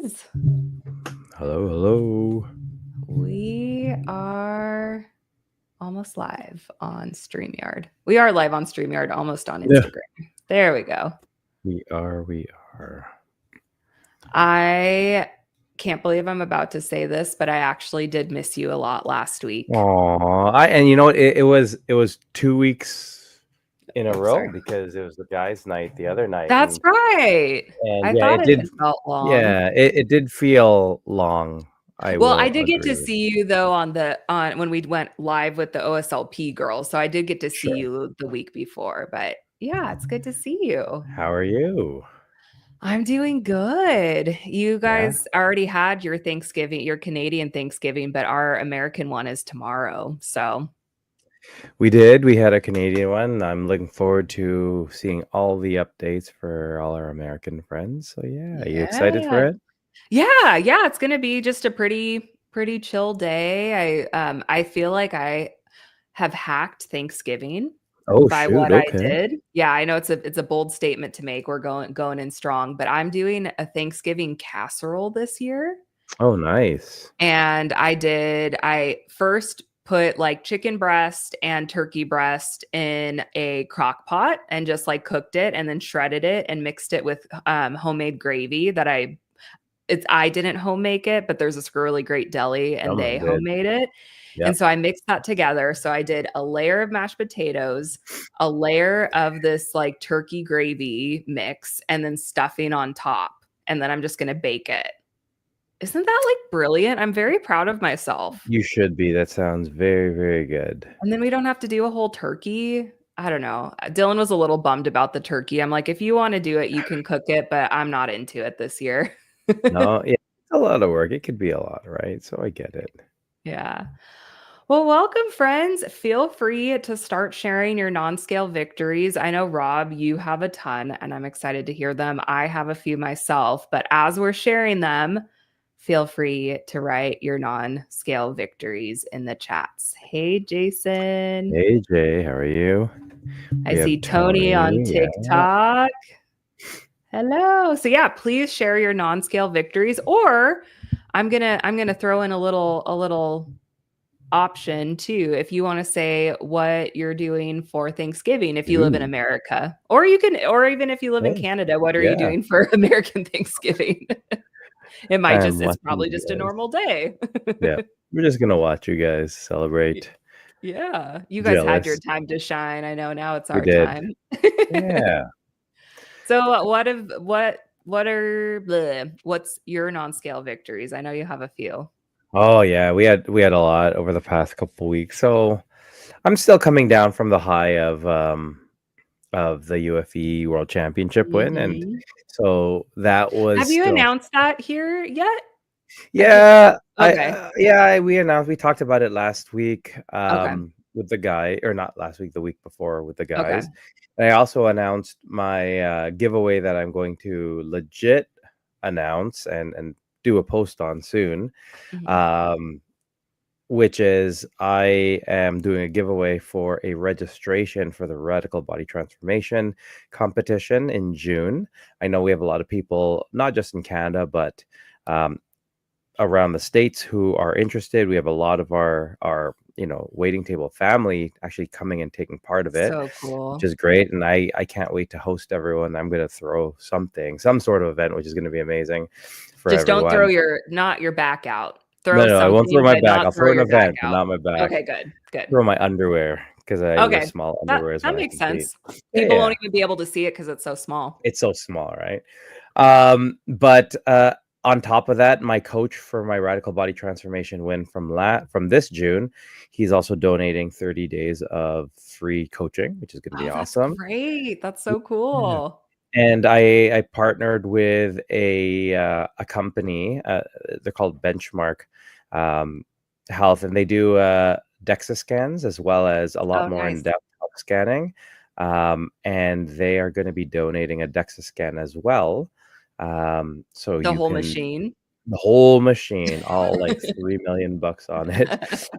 friends. Hello, hello. We are almost live on StreamYard. We are live on StreamYard, almost on Yeah. Instagram. There we go. We are. I can't believe I'm about to say this, but I actually did miss you a lot last week. Aw, and you know what? It was 2 weeks in a Oh, row sorry. because it was the guys' night the other night, That's right. and I yeah, thought it it did. felt long. Yeah, it did feel long. I Well, I will did get agree to with see you though on when we went live with the OSLP girls. So I did get to see Sure. you the week before, but yeah, it's good to see you. How are you? I'm doing good. You Yeah, guys already had your Thanksgiving, your Canadian Thanksgiving, but our American one is tomorrow. So, we did. We had a Canadian one. I'm looking forward to seeing all the updates for all our American friends. So yeah, are you excited for yeah. it? Yeah, it's going to be just a pretty chill day. I feel like I have hacked Thanksgiving Oh by shoot. what I Okay. did. Yeah, I know it's a bold statement to make. We're going in strong, but I'm doing a Thanksgiving casserole this year. Oh, nice. And I first put like chicken breast and turkey breast in a crock pot and just like cooked it and then shredded it and mixed it with homemade gravy that I didn't homemake it, but there's this really great deli and they Someone did. homemade it. And Yep. so I mixed that together. So I did a layer of mashed potatoes, a layer of this like turkey gravy mix, and then stuffing on top. And then I'm just going to bake it. Isn't that like brilliant? I'm very proud of myself. You should be. That sounds very, very good. And then we don't have to do a whole turkey. I don't know. Dylan was a little bummed about the turkey. I'm like, if you want to do it, you can cook it, but I'm not into it this year. No, yeah, it's a lot of work. It could be a lot, right? So I get it. Yeah. Well, welcome, friends. Feel free to start sharing your non scale victories. I know, Rob, you have a ton, and I'm excited to hear them. I have a few myself, but as we're sharing them, feel free to write your non scale victories in the chats. Hey, Jason. Hey Jay, how are you? I We have see Tony on Tony. Yeah. TikTok. Hello. So yeah, please share your non scale victories, or I'm gonna throw in a little option too if you want to say what you're doing for Thanksgiving if you live in Ooh. America, or you can, or even if you live in Hey. Canada, what are you Yeah. doing for American Thanksgiving? I'm It's watching probably you just a guys. normal day. Yeah. We're just gonna watch you guys Y- celebrate. yeah, you guys had your Jealous. time to shine. I know now it's We our did. time. Yeah. So what's your non-scale victories? I know you have a few. Oh yeah, we had a lot over the past couple weeks. So I'm still coming down from the high of the UFE World Championship win, and Mhm. so that was Have you still. announced that here yet? I think Yeah, okay. we talked about it last week Okay. with the guy, or not last week, the week before with the Okay. guys. And I also announced my giveaway that I'm going to legit announce and do a post on soon. Mhm. Um, which is I am doing a giveaway for a registration for the Radical Body Transformation competition in June. I know we have a lot of people, not just in Canada, but um, around the states who are interested. We have a lot of our waiting table family actually coming and taking part of it, So which cool. is great. And I can't wait to host everyone. I'm going to throw some sort of event, which is going to be amazing for Just don't throw everyone. not your back out. No, Throw no, I won't throw something, my but back. not I'll throw throw an your back event, but out. not my back. Okay, good. Good. Throw my underwear because I wear Okay. small That underwears that when I makes compete. sense. Yeah, People yeah. won't even be able to see it because it's so small. It's so small, right? But on top of that, my coach for my radical body transformation win from this June, he's also donating 30 days of free coaching, which is going to be Oh, that's awesome. great. That's so Yeah. cool. And I partnered with a company. They're called Benchmark um, Health, and they do DEXA scans as well as a lot Oh, more nice. in-depth health scanning. And they are going to be donating a DEXA scan as well. So The you whole can machine. the whole machine, all like 3 million bucks on it.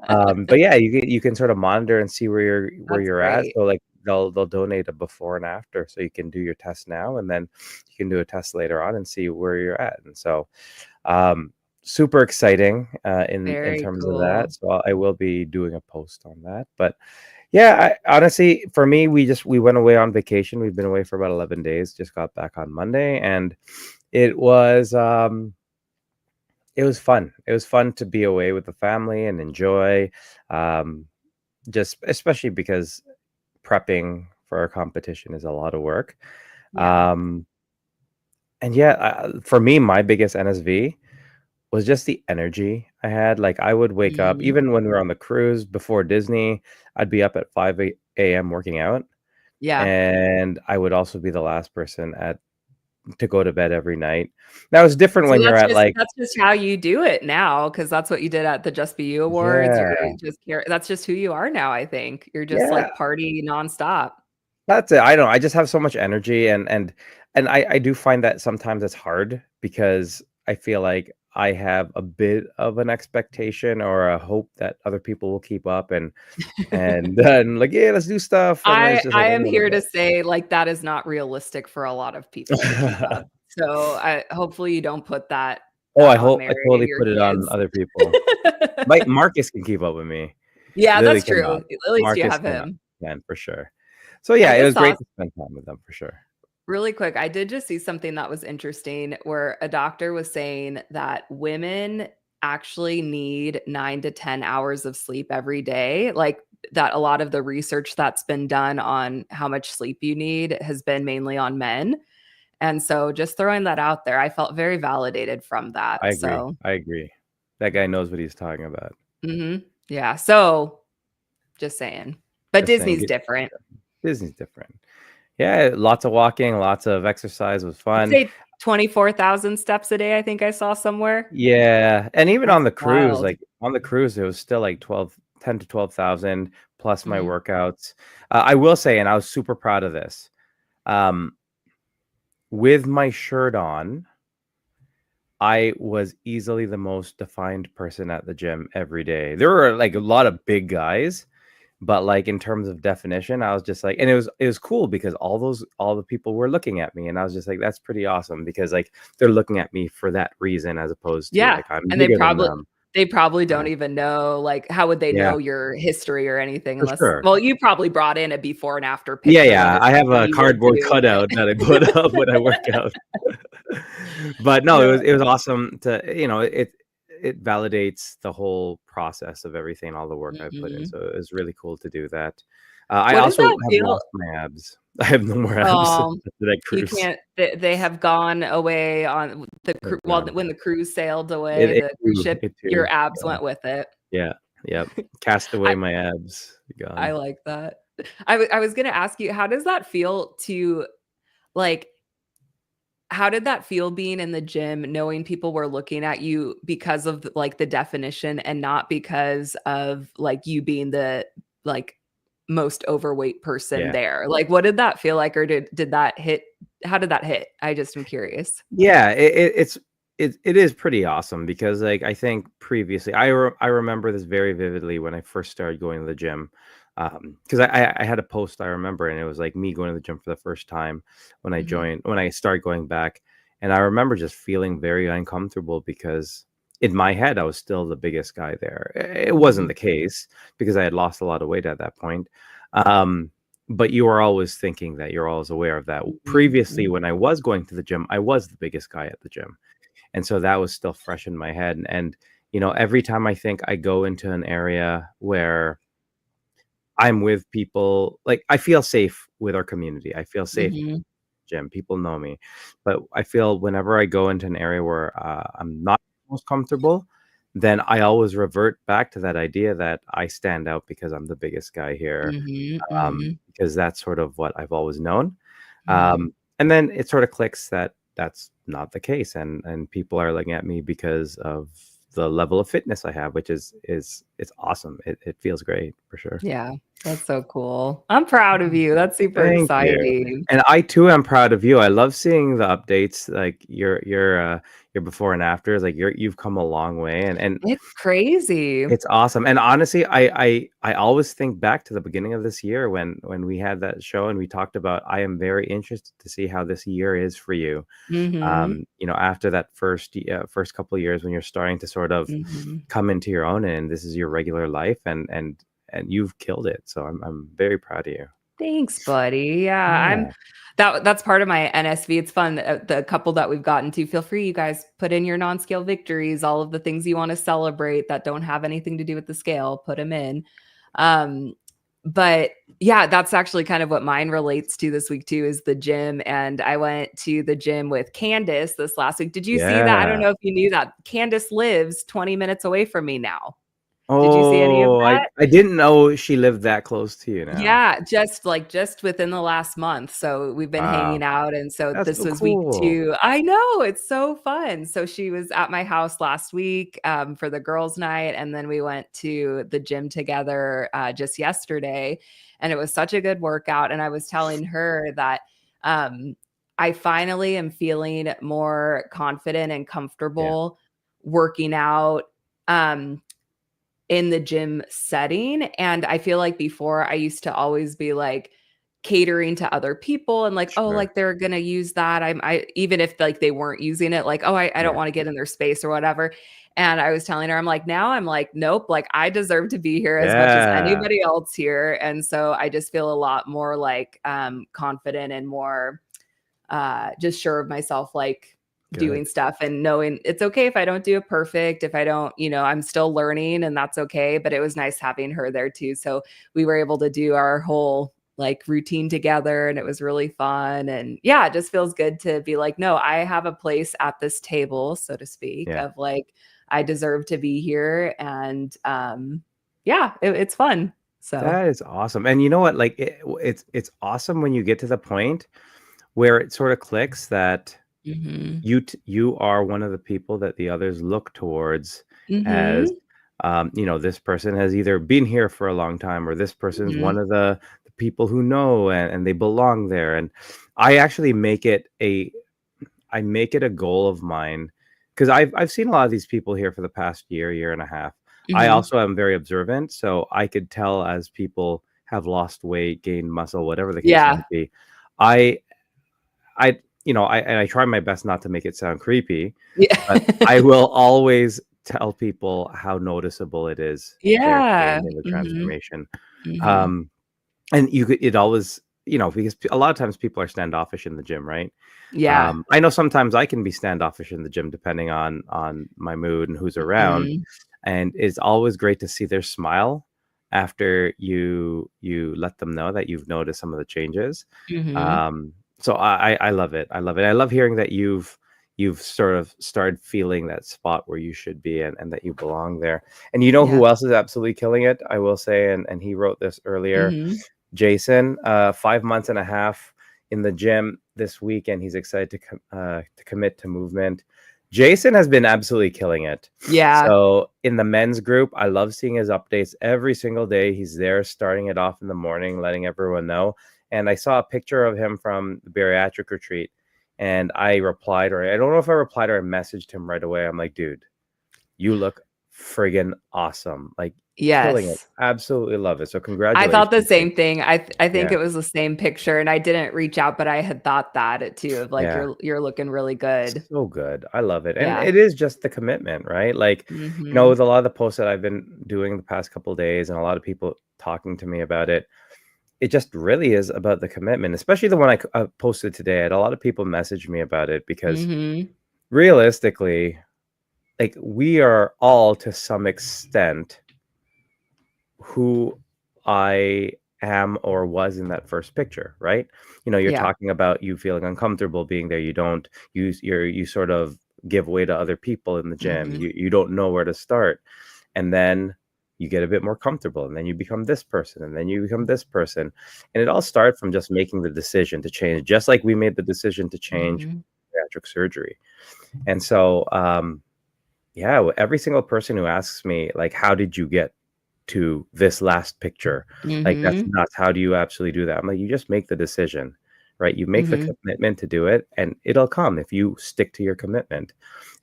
But yeah, you can sort of monitor and see where That's you're at. great. So like they'll donate a before and after, so you can do your test now, and then you can do a test later on and see where you're at. And so Um, Super exciting in Very terms of that. cool. So I will be doing a post on that. But yeah, honestly, for me, we went away on vacation. We've been away for about 11 days. Just got back on Monday, and it was um, it was fun. It was fun to be away with the family and enjoy. Um, just especially because prepping for our competition is a lot of work. Yeah. Um, and yeah, for me, my biggest NSV was just the energy I had. Like I would wake up, Mhm. even when we were on the cruise before Disney, I'd be up at 5 a.m. working out. Yeah. And I would also be the last person at to go to bed every night. Now it's different So when you're at like, that's just how you do it now, because that's what you did at the Just Be You Awards. You're yeah, just care that's just who you are now, I think. You're just, yeah, like, party nonstop. that's it. I don't know. I just have so much energy, and I do find that sometimes it's hard because I feel like I have a bit of an expectation or a hope that other people will keep up, and then like, yeah, let's do stuff, and then it's just like, I am oh here to say, like, that is not realistic for a lot of people to keep my up. So, I hopefully you don't put Oh, that on I Mary and totally your put it on kids. other people. My Marcus can keep up with me. Yeah, Lily that's cannot. true. At least you Marcus have cannot him. can for sure. So I yeah, it just was saw great to spend time with them for sure. Really quick, I did just see something that was interesting where a doctor was saying that women actually need 9 to 10 hours of sleep every day. Like that a lot of the research that's been done on how much sleep you need has been mainly on men. And so just throwing that out there, I felt very validated from that. I agree. So, I agree. That guy knows what he's talking about. yeah. So just saying. But Just saying, Disney's different. Disney's different. Yeah, lots of walking, lots of exercise was I'd fun. say 24,000 steps a day, I think I saw somewhere. Yeah, and even That's on the cruise, wild. like on the cruise, it was still like 10 to 12,000 plus my Mhm. workouts. I will say, and I was super proud of this. Um, with my shirt on, I was easily the most defined person at the gym every day. There were like a lot of big guys, but like in terms of definition, I was just like, and it was cool because all the people were looking at me, and I was just like, that's pretty awesome because like they're looking at me for that reason as opposed to Yeah, like I'm and bigger than them. they probably Uh, don't even know, like, how would they yeah, know your history or anything for unless sure. well, you probably brought in a before and after Yeah, picture of yeah. I have everything a you would cardboard do, cutout that I put up when I work out. But no, No. it was awesome to, it validates the whole process of everything, all the work I put in. Mhm. So it was really cool to do that. I What does also that have feel lost my abs. I have no more abs um, after that you cruise. can't they have gone away on the They're cru well, gone. when the cruise sailed away, It the cruise too. ship, It your too. abs Yeah. went with it. Yeah. Yep. Cast away I my abs. I Gone. like that. I was gonna ask you, how does that feel to, like how did that feel being in the gym, knowing people were looking at you because of, like, the definition and not because of, like, you being the, like, most overweight person Yeah. there? Like, what did that feel like, or did that hit how did that hit? I just am curious. Yeah, it is pretty awesome because like I think previously I remember this very vividly when I first started going to the gym. Because I had a post I remember, and it was like me going to the gym for the first time Mhm, when I started going back, and I remember just feeling very uncomfortable because in my head I was still the biggest guy there. It wasn't mhm, the case because I had lost a lot of weight at that point. Um, but you are always thinking that, you're always aware of that. mhm, Previously, mhm, when I was going to the gym, I was the biggest guy at the gym, and so that was still fresh in my head. And every time I think I go into an area where I'm with people, like I feel safe with our community. I feel safe mhm, gym. People know me, but I feel whenever I go into an area where I'm not most comfortable, then I always revert back to that idea that I stand out because I'm the biggest guy here, mhm, mhm, because that's sort of what I've always known. mhm. And then it sort of clicks that that's not the case, and people are looking at me because of the level of fitness I have, which is it's awesome. It feels great for sure. Yeah. That's so cool. I'm proud of you. That's super Thank you. exciting. And I too am proud of you. I love seeing the updates, like your before and afters. Like you've come a long way, and It's crazy. it's awesome. And honestly, I always think back to the beginning of this year when we had that show and we talked about. I am very interested to see how this year is for you. Mhm. After that first couple of years when you're starting to sort of Mhm. come into your own, and this is your regular life, and you've killed it. So I'm very proud of you. Thanks, buddy. Yeah, I'm Yeah. that's part of my NSV. It's fun. The couple that we've gotten to, feel free, you guys, put in your non-scale victories, all of the things you want to celebrate that don't have anything to do with the scale, put them in. Um, but yeah, that's actually kind of what mine relates to this week too, is the gym. And I went to the gym with Candace this last week. Did you see that? I don't Yeah. know if you knew that. Candace lives 20 minutes away from me now. Did you see any of Oh, I that? I didn't know she lived that close to you now. Yeah, just within the last month. So we've been hanging Wow. out, and so That's this so was week cool. 2. I know, it's so fun. So she was at my house last week, for the girls' night, and then we went to the gym together, just yesterday, and it was such a good workout, and I was telling her that, um, I finally am feeling more confident and Yeah, comfortable working out, um, in the gym setting. And I feel like before I used to always be like catering to other people and like, oh, sure. like they're gonna use that. I even if like they weren't using it, like, oh, I don't Yeah. want to get in their space or whatever. And I was telling her, I'm like, now I'm like, nope, like I deserve to be here as much as Yeah. anybody else here. And so I just feel a lot more like confident and more just sure of myself, like Good. doing stuff and knowing it's okay if I don't do it perfect, if I don't, I'm still learning and that's okay. But it was nice having her there too. So we were able to do our whole like routine together and it was really fun. And yeah, it just feels good to be like, no, I have a place at this table, so to speak, Yeah. of like, I deserve to be here. And yeah, it's fun. So, That is awesome. And you know what? Like it's awesome when you get to the point where it sort of clicks that mhm. you are one of the people that the others look towards as, Mhm. this person has either been here for a long time or this person's one Mhm. of the people who know, and they belong there. And I actually make it a goal of mine because I've seen a lot of these people here for the past year and a half. I Mhm. also am very observant, so I could tell as people have lost weight, gained muscle, whatever the case Yeah. might be. I I try my best not to make it sound creepy, Yeah. but I will always tell people how noticeable it is they're Yeah. seeing in the Mhm. transformation. Mhm. Um, and it always, because a lot of times people are standoffish in the gym, right? Yeah. I know sometimes I can be standoffish in the gym depending on my mood and who's around, Mhm. and it's always great to see their smile after you let them know that you've noticed some of the changes. Mhm. So I love it. I love it. I love hearing that you've sort of started feeling that spot where you should be, and that you belong there. And you know Yeah. who else is absolutely killing it? I will say, and he wrote this earlier. Mhm. Jason, 5 months and a half in the gym this week, and he's excited to commit to movement. Jason has been absolutely killing it. Yeah. So in the men's group, I love seeing his updates every single day. He's there starting it off in the morning, letting everyone know. And I saw a picture of him from the bariatric retreat, and I replied, or I don't know if I replied or I messaged him right away. I'm like, dude, you look friggin' awesome. Like killing it. Yes. Absolutely love it. So I thought the congratulations, dude. same thing. I think Yeah. it was the same picture, and I didn't reach out, but I had thought that it too, of like, Yeah. you're looking really good. So good. I love it. And Yeah. it is just the commitment, right? Like, Mhm. with a lot of the posts that I've been doing the past couple of days and a lot of people talking to me about it, it just really is about the commitment, especially the one I posted today. I had a lot of people message me about it because Mhm. realistically, like we are all to some extent who I am or was in that first picture, right? You're Yeah. talking about you feeling uncomfortable being there. You don't you sort of give way to other people in the gym. Mhm. You don't know where to start. And then you get a bit more comfortable and then you become this person and then you become this person. And it all starts from just making the decision to change, just like we made the decision to change Mhm. bariatric surgery. And so yeah, every single person who asks me like, how did you get to this last picture. Like, that's Mhm. nuts. How do you absolutely do that? I'm like, you just make the decision, right? You make the Mhm. commitment to do it, and it'll come if you stick to your commitment.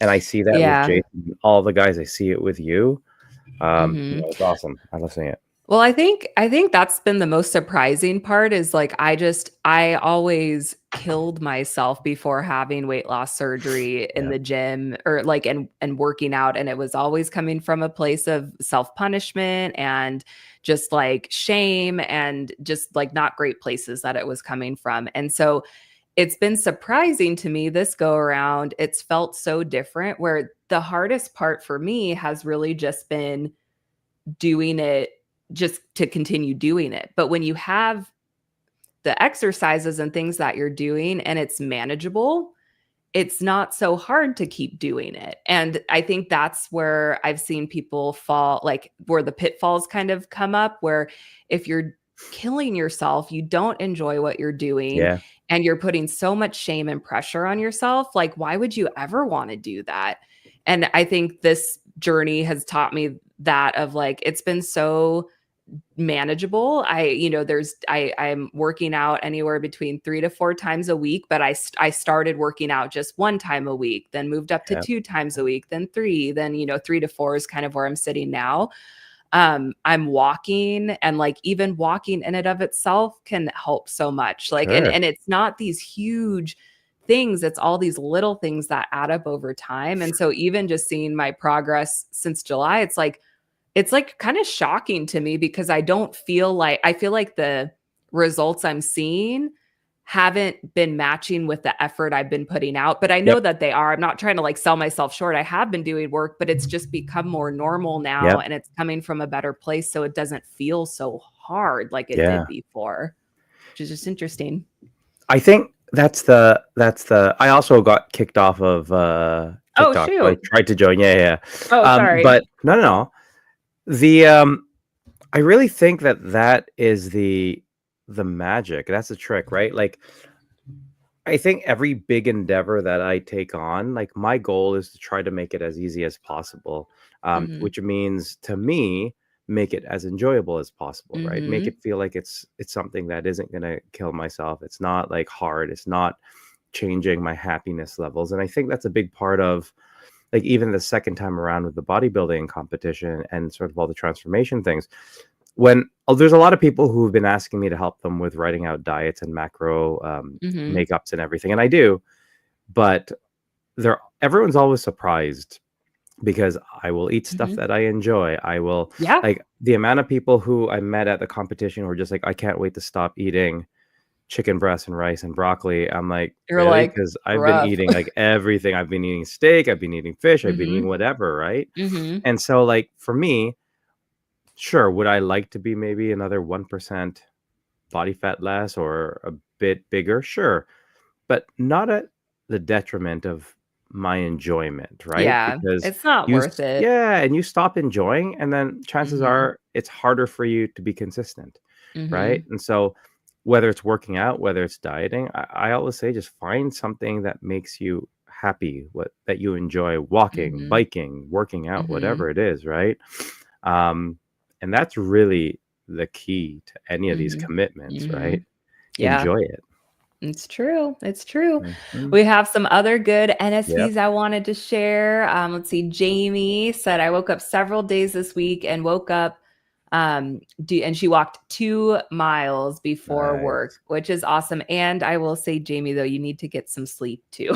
And I see that with Yeah. Jason, all the guys. I see it with you. Mhm. It's awesome. I love seeing it. Well, I think that's been the most surprising part is like I always killed myself before having weight loss surgery in Yeah, the gym or like and working out, and it was always coming from a place of self-punishment and just like shame and just like not great places that it was coming from. And so it's been surprising to me this go around. It's felt so different where the hardest part for me has really just been doing it just to continue doing it. But when you have the exercises and things that you're doing and it's manageable, it's not so hard to keep doing it. And I think that's where I've seen people fall, like where the pitfalls kind of come up, where if you're killing yourself, you don't enjoy what you're doing yeah, and you're putting so much shame and pressure on yourself. Like, why would you ever want to do that? And I think this journey has taught me that of like, it's been so manageable. I'm working out anywhere between 3 to 4 times a week, but I started working out just 1 time a week, then moved up to yeah. 2 times a week, then 3, then 3 to 4 is kind of where I'm sitting now. I'm walking, and like even walking in and of itself can help so much. Like Sure. and it's not these huge things, it's all these little things that add up over time. And so even just seeing my progress since July, it's like kind of shocking to me because I feel like the results I'm seeing haven't been matching with the effort I've been putting out, but I know Yep, that they are. I'm not trying to like sell myself short. I have been doing work, but it's just become more normal now yep, and it's coming from a better place so it doesn't feel so hard like it yeah. did before, which is just interesting. I think that's the I also got kicked off of, Oh, TikTok, so I shoot. tried to join. Yeah, yeah, Oh, yeah. sorry. But no, no, no. The, I really think that that is the magic. That's the trick, right? Like, I think every big endeavor that I take on, like, my goal is to try to make it as easy as possible, Mhm. which means to me, make it as enjoyable as possible, right? Make Mhm. it feel like it's something that isn't gonna kill myself. It's not like hard. It's not changing my happiness levels. And I think that's a big part of, like, even the second time around with the bodybuilding competition and sort of all the transformation things. When there's a lot of people who've been asking me to help them with writing out diets and macro Mhm. makeups and everything, and I do, but they're everyone's always surprised because I will eat stuff Mhm. that I enjoy. I will, Yeah. like, the amount of people who I met at the competition who were just like, I can't wait to stop eating chicken breast and rice and broccoli. I'm like, You're really? like, Because I've been rough. eating like everything. I've been eating steak, I've been eating fish, I've been eating Mhm. whatever, right? Mhm. And so, like, for me, sure, would I like to be maybe another 1% body fat less or a bit bigger? Sure, but not at the detriment of my enjoyment, right? Yeah, Because it's not worth it. yeah, and you stop enjoying, and then chances Mhm, are it's harder for you to be consistent, right? mhm, And so, whether it's working out, whether it's dieting, I always say just find something that makes you happy, what that you enjoy, walking, mhm, biking, working out, mhm, whatever it is, right? Um, and that's really the key to any of these mhm, commitments, right? mhm. Yeah, Enjoy it. it's true, it's true. Mhm. We have some other good Yep. NSPs I wanted to share. Let's see, Jamie said, "I woke up several days this week and woke up, and she walked 2 miles before work, Nice. which is awesome." And I will say, Jamie, though, you need to get some sleep too.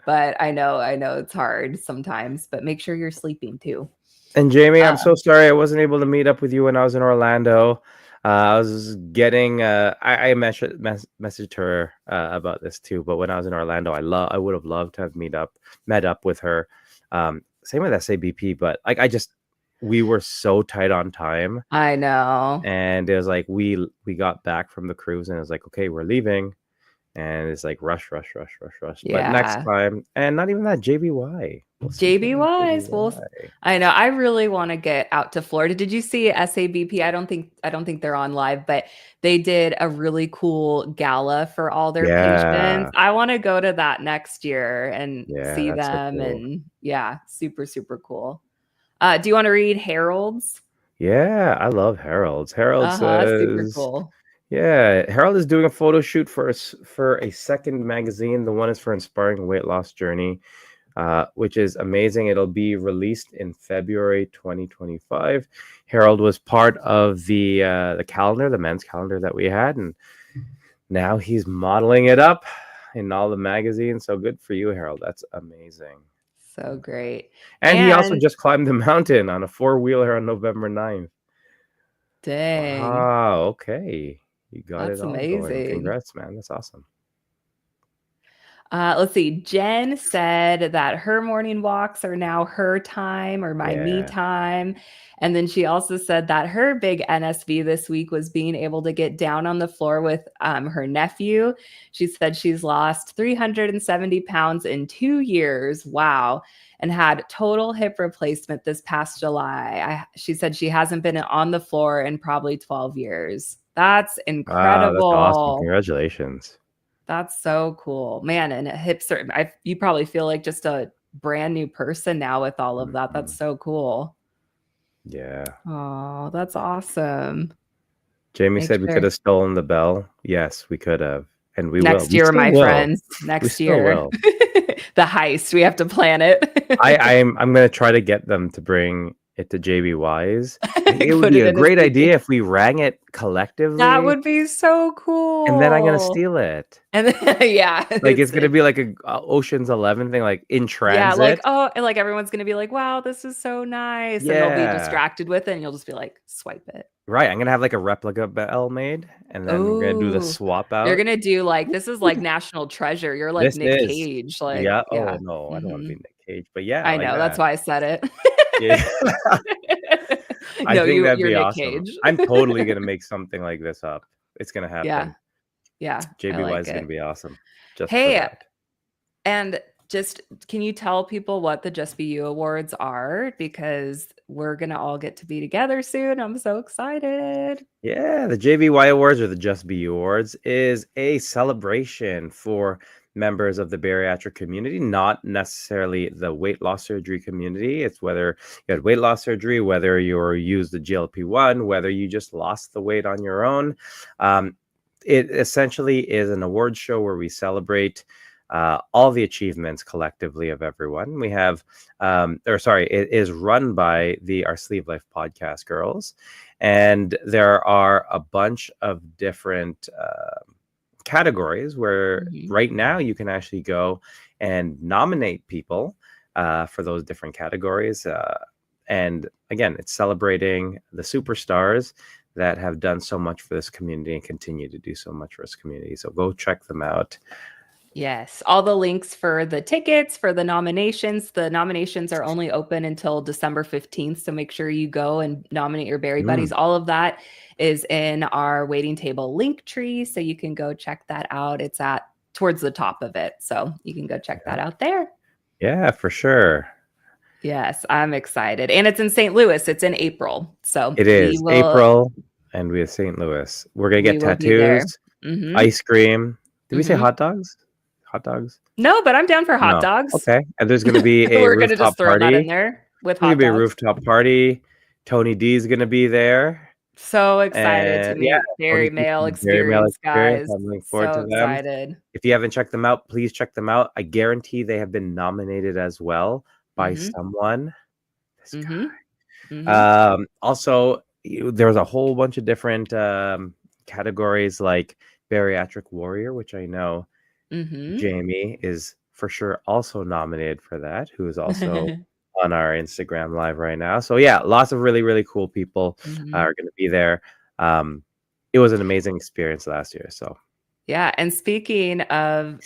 But I know it's hard sometimes, but make sure you're sleeping too. And Jamie, I'm so Um, sorry I wasn't able to meet up with you when I was in Orlando. I was getting I messaged her about this too, but when I was in Orlando, I would have loved to have met up with her. Same with SABP, but like we were so tight on time, I know. and it was like we got back from the cruise and it was like, okay, we're leaving, and it's like rush, rush, rush, rush, rush. But next Yeah. time, and not even that, JBY. We'll see you JB in Wise. Well, JBY. I know. I really want to get out to Florida. Did you see SABP? I don't think they're on live, but they did a really cool gala for all their patients. Yeah. I want to go to that next year and Yeah, see that's so them cool. and yeah, super super cool. Do you want to read Harold's? Yeah, I love Harold's. Harold Uh-huh, super says, cool. yeah, Harold is doing a photo shoot for for a second magazine. The one is for Inspiring Weight Loss Journey, which is amazing. It'll be released in February 2025. Harold was part of the calendar, the men's calendar that we had, and now he's modeling it up in all the magazines. So good for you, Harold. That's amazing. So great. And he also And just climbed the mountain on a four-wheeler on November 9th. dang, Wow, okay. You got it that's all going. amazing. Congrats, man. That's awesome. Let's see. Jen said that her morning walks are now her time or my me Yeah. time. And then she also said that her big NSV this week was being able to get down on the floor with her nephew. She said she's lost 370 pounds in 2 years. Wow. And had total hip replacement this past July. She said she hasn't been on the floor in probably 12 years. That's Wow, that's awesome. incredible. Congratulations. That's so cool. Man, and hips are you probably feel like just a brand new person now with all of that. That's Mhm. so cool. Yeah. Oh, that's awesome. Jamie Make said we could sure have stolen the bell. Yes, we could have. And we will. next We year, still my will. friends, We next still year. will. The heist, we have to plan it. I'm gonna try to get them to bring it to JBY's. It would Put be it a in a great idea CD. if we rang it That collectively, would be so and then I'm gonna cool. steal it. And then, yeah, Like, it's gonna be like a Ocean's 11 thing, like, in yeah, like, transit. oh, and like everyone's gonna be like, wow, this is so nice. And they'll be Yeah. distracted with it, and you'll just be like, swipe it. Right, I'm gonna have, like, a replica bell made, and then we're gonna do the Oh, swap you're out. gonna do like this is like national treasure. You're like This Nick is Cage, like, yeah. Oh, yeah. no, I don't wanna be Mhm. Nick Cage, but yeah, I like know, that's that. why I said Yeah. it. I No, think that'd you're be Nick awesome. Cage. I'm totally gonna make something like this up. It's gonna Yeah, happen. yeah, I JBY like is gonna it. be awesome just for Hey, that. and just can you tell people what the Just Be You Awards are? Because we're gonna all get to be together soon. I'm so excited. Yeah, the JBY Awards, or the Just Be You Awards, is a celebration for members of the bariatric community, not necessarily the weight loss surgery community. It's whether you had weight loss surgery, whether you're used the GLP-1, whether you just lost the weight on your own. Um, it essentially is an award show where we celebrate all the achievements collectively of everyone. We have, it is run by the Our Sleeve Life podcast girls. And there are a bunch of different categories where Mhm. right now you can actually go and nominate people for those different categories. And again, it's celebrating the superstars that have done so much for this community and continue to do so much for this community. So go check them out. Yes, all the links for the tickets, for the nominations. The nominations are only open until December 15th, so make sure you go and nominate your Berry Mm, Buddies. All of that is in our waiting table link tree, so you can go check that out. It's at towards the top of it, so you can go check yeah. that out there. Yeah, for sure. Yes, I'm excited. And it's in St. Louis. It's in April. So It we is will April, and we have St. Louis. We're gonna we get will be there. tattoos, Mhm. ice cream. Did we say Mhm. hot dogs? Hot dogs? No, but I'm down for hot No. dogs. Okay. And there's gonna be a We're gonna rooftop just throw that in party. there with There's gonna hot be a dogs. rooftop party. Tony D is gonna be there. So excited to And yeah, meet Tony Dairy D Mail from Dairy Mail Experience, Experience. guys. I'm looking forward So to them. excited. If you haven't checked them out, please check them out. I guarantee they have been nominated as well by Mhm. someone. This Mhm. guy. Mhm. Also, there's a whole bunch of different categories like Bariatric Warrior, which I know Mhm. Jamie is for sure also nominated for that, who is also on our Instagram live right now. So yeah, lots of really, really cool people Mhm. are going to be there. Um, it was an amazing experience last year. So Yeah, and speaking of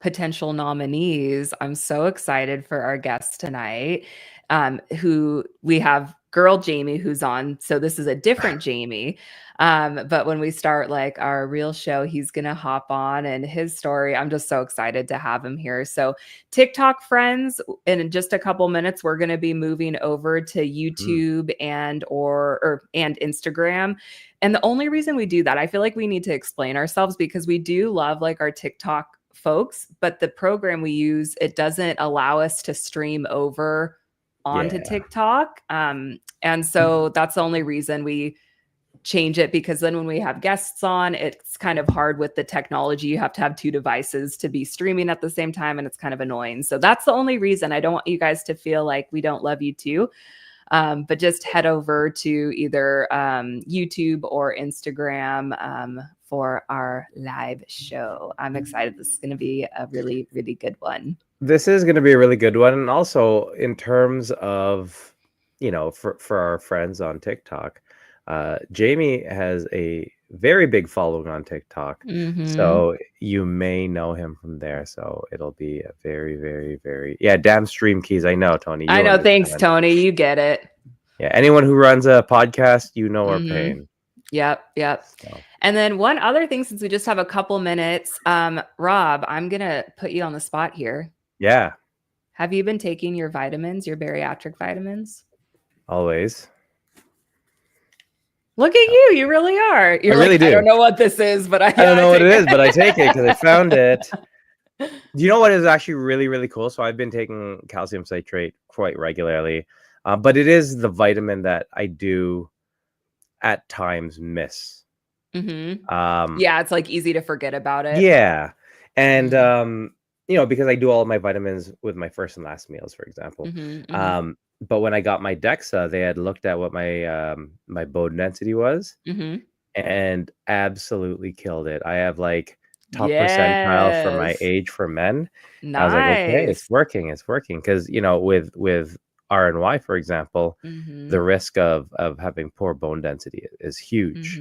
potential nominees, I'm so excited for our guest tonight, who we have girl Jamie who's on. So this is a different Jamie. But when we start like our real show, he's gonna hop on and his story. I'm just so excited to have him here. So TikTok friends, in just a couple minutes, we're gonna be moving over to mhm. YouTube and Instagram. And the only reason we do that, I feel like we need to explain ourselves because we do love like our TikTok folks, but the program we use, it doesn't allow us to stream over onto Yeah. TikTok. And so that's the only reason we change it, because then when we have guests on, it's kind of hard with the technology. You have to have 2 devices to be streaming at the same time, and it's kind of annoying. So that's the only reason. I don't want you guys to feel like we don't love you too. But just head over to either YouTube or Instagram for our live show. I'm excited. This is going to be a really, really good one. This is going to be a really good one. And also in terms of, for our friends on TikTok, Jaime has a very big following on TikTok. Mm-hmm. So you may know him from there. So it'll be a very, very, very, damn stream keys. I know, Tony. I know. Thanks, Tony. You get it. Yeah. Anyone who runs a podcast, our pain. Yep. So. And then one other thing, since we just have a couple minutes, Rob, I'm going to put you on the spot here. Yeah. Have you been taking your vitamins, your bariatric vitamins? Always. Look at you. You really are. You're really do. I don't know what this is, but I don't know what it is, but I take it because I found it. Do you know what is actually really, really cool? So I've been taking calcium citrate quite regularly, but it is the vitamin that I do at times miss. Mm-hmm. It's like easy to forget about it. Yeah. And, because I do all of my vitamins with my first and last meals, for example. But when I got my DEXA, they had looked at what my my bone density was and absolutely killed it. I have like top percentile for my age for men. Nice. I was like, okay, it's working. Because, with RNY, for example, the risk of having poor bone density is huge,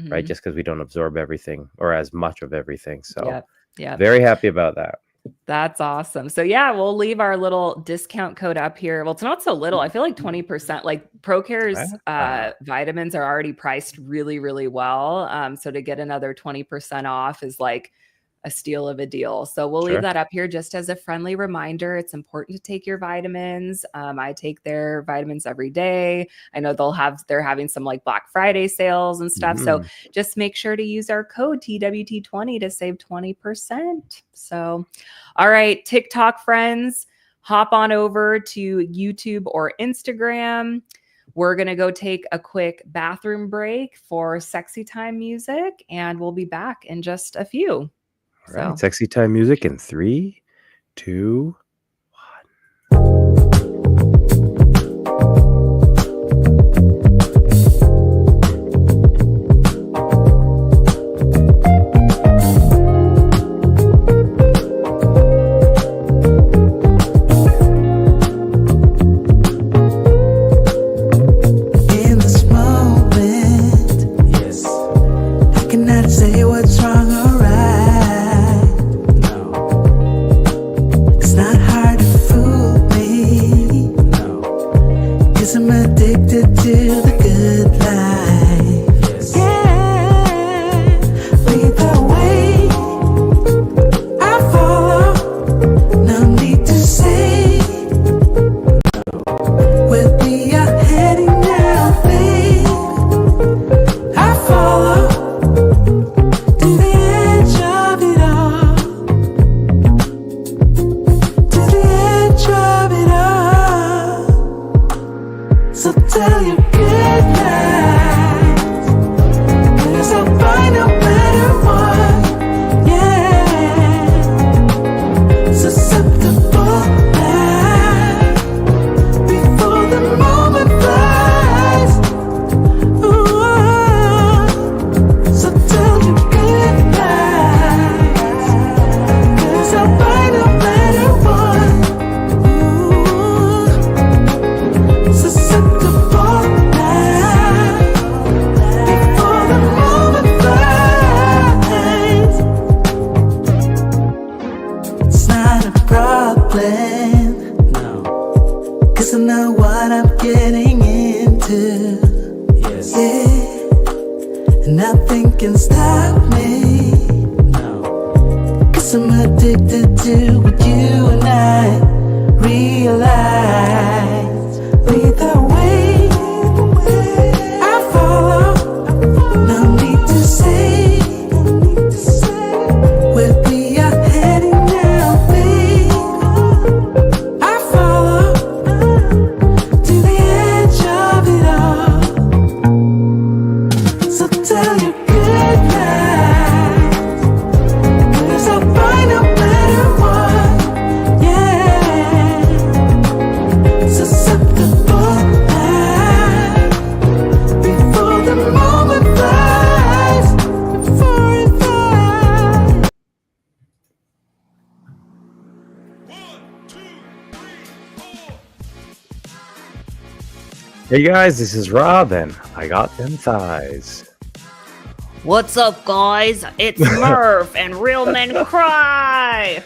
right? Just because we don't absorb everything or as much of everything. So very happy about that. That's awesome. So we'll leave our little discount code up here. Well, it's not so little. I feel like 20%, like ProCare's vitamins are already priced really, really well. So to get another 20% off is like a steal of a deal. So we'll leave that up here just as a friendly reminder. It's important to take your vitamins. I take their vitamins every day. I know they're having some like Black Friday sales and stuff. So just make sure to use our code TWT20 to save 20%. So, all right, TikTok friends, hop on over to YouTube or Instagram. We're going to go take a quick bathroom break for sexy time music, and we'll be back in just a few. All right, sexy time music in 3, 2, 'Cause I know what I'm getting into. Yes. Yeah. And nothing can stop me. No. 'Cause I'm addicted to what you and I realize. Lead the way, I follow. No need to say where we are heading now, babe. I follow. Hey guys, this is Rob, and I got them thighs. What's up, guys? It's Murph and Real Men Cry.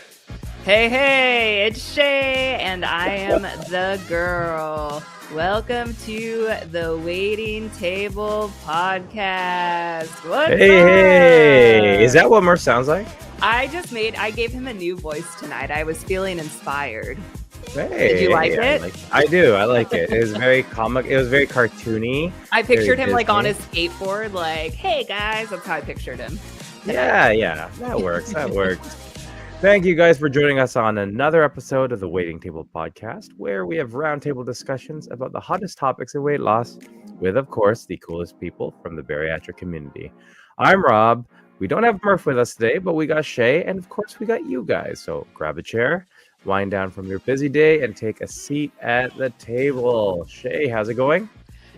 Hey, it's Shea, and I am the girl. Welcome to the Waiting Table Podcast. What's Hey, is up? that what Murph sounds like? I gave him a new voice tonight. I was feeling inspired. Hey, Did you like it? I do. I like it. It was very comic. It was very cartoony. I Very pictured him like on Disney. his skateboard, like, hey guys, that's how I pictured him tonight. Yeah, that works. That works. Thank you guys for joining us on another episode of the Waiting Table Podcast, where we have roundtable discussions about the hottest topics in weight loss, with, of course, the coolest people from the bariatric community. I'm Rob. We don't have Murph with us today, but we got Shea, and of course, we got you guys. So grab a chair, wind down from your busy day, and take a seat at the table. Shea, how's it going?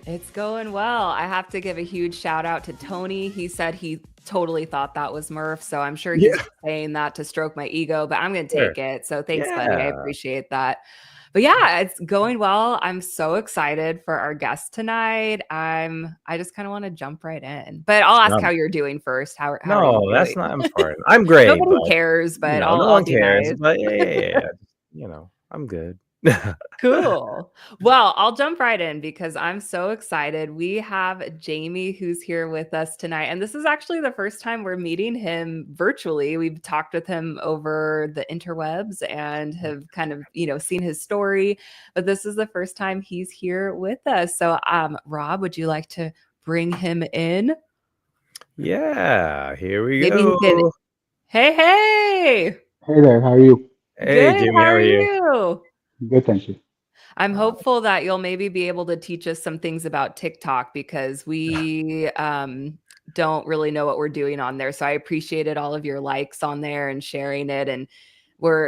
It's going well. I have to give a huge shout out to Tony. He said he totally thought that was Murph. So I'm sure he's Yeah, saying that to stroke my ego, but I'm going to sure. take it. So thanks, buddy. I Yeah. appreciate that. But yeah, it's going well. I'm so excited for our guest tonight. I just kind of want to jump right in. But I'll ask how Um, you're doing first. How are you no, that's doing? not important. I'm great, Nobody but cares, but no I'll one do cares. nice. But yeah. I'm good. Cool. Well, I'll jump right in because I'm so excited. We have Jaime who's here with us tonight. And this is actually the first time we're meeting him virtually. We've talked with him over the interwebs and have kind of, seen his story, but this is the first time he's here with us. So, Rob, would you like to bring him in? Yeah, here we Maybe he can. go. Hey. Hey there, how are you? Hey, Good. How Jimmy, how are are you? you? Good, thank you. I'm Uh, hopeful that you'll maybe be able to teach us some things about TikTok because we don't really know what we're doing on there. So I appreciated all of your likes on there and sharing it. And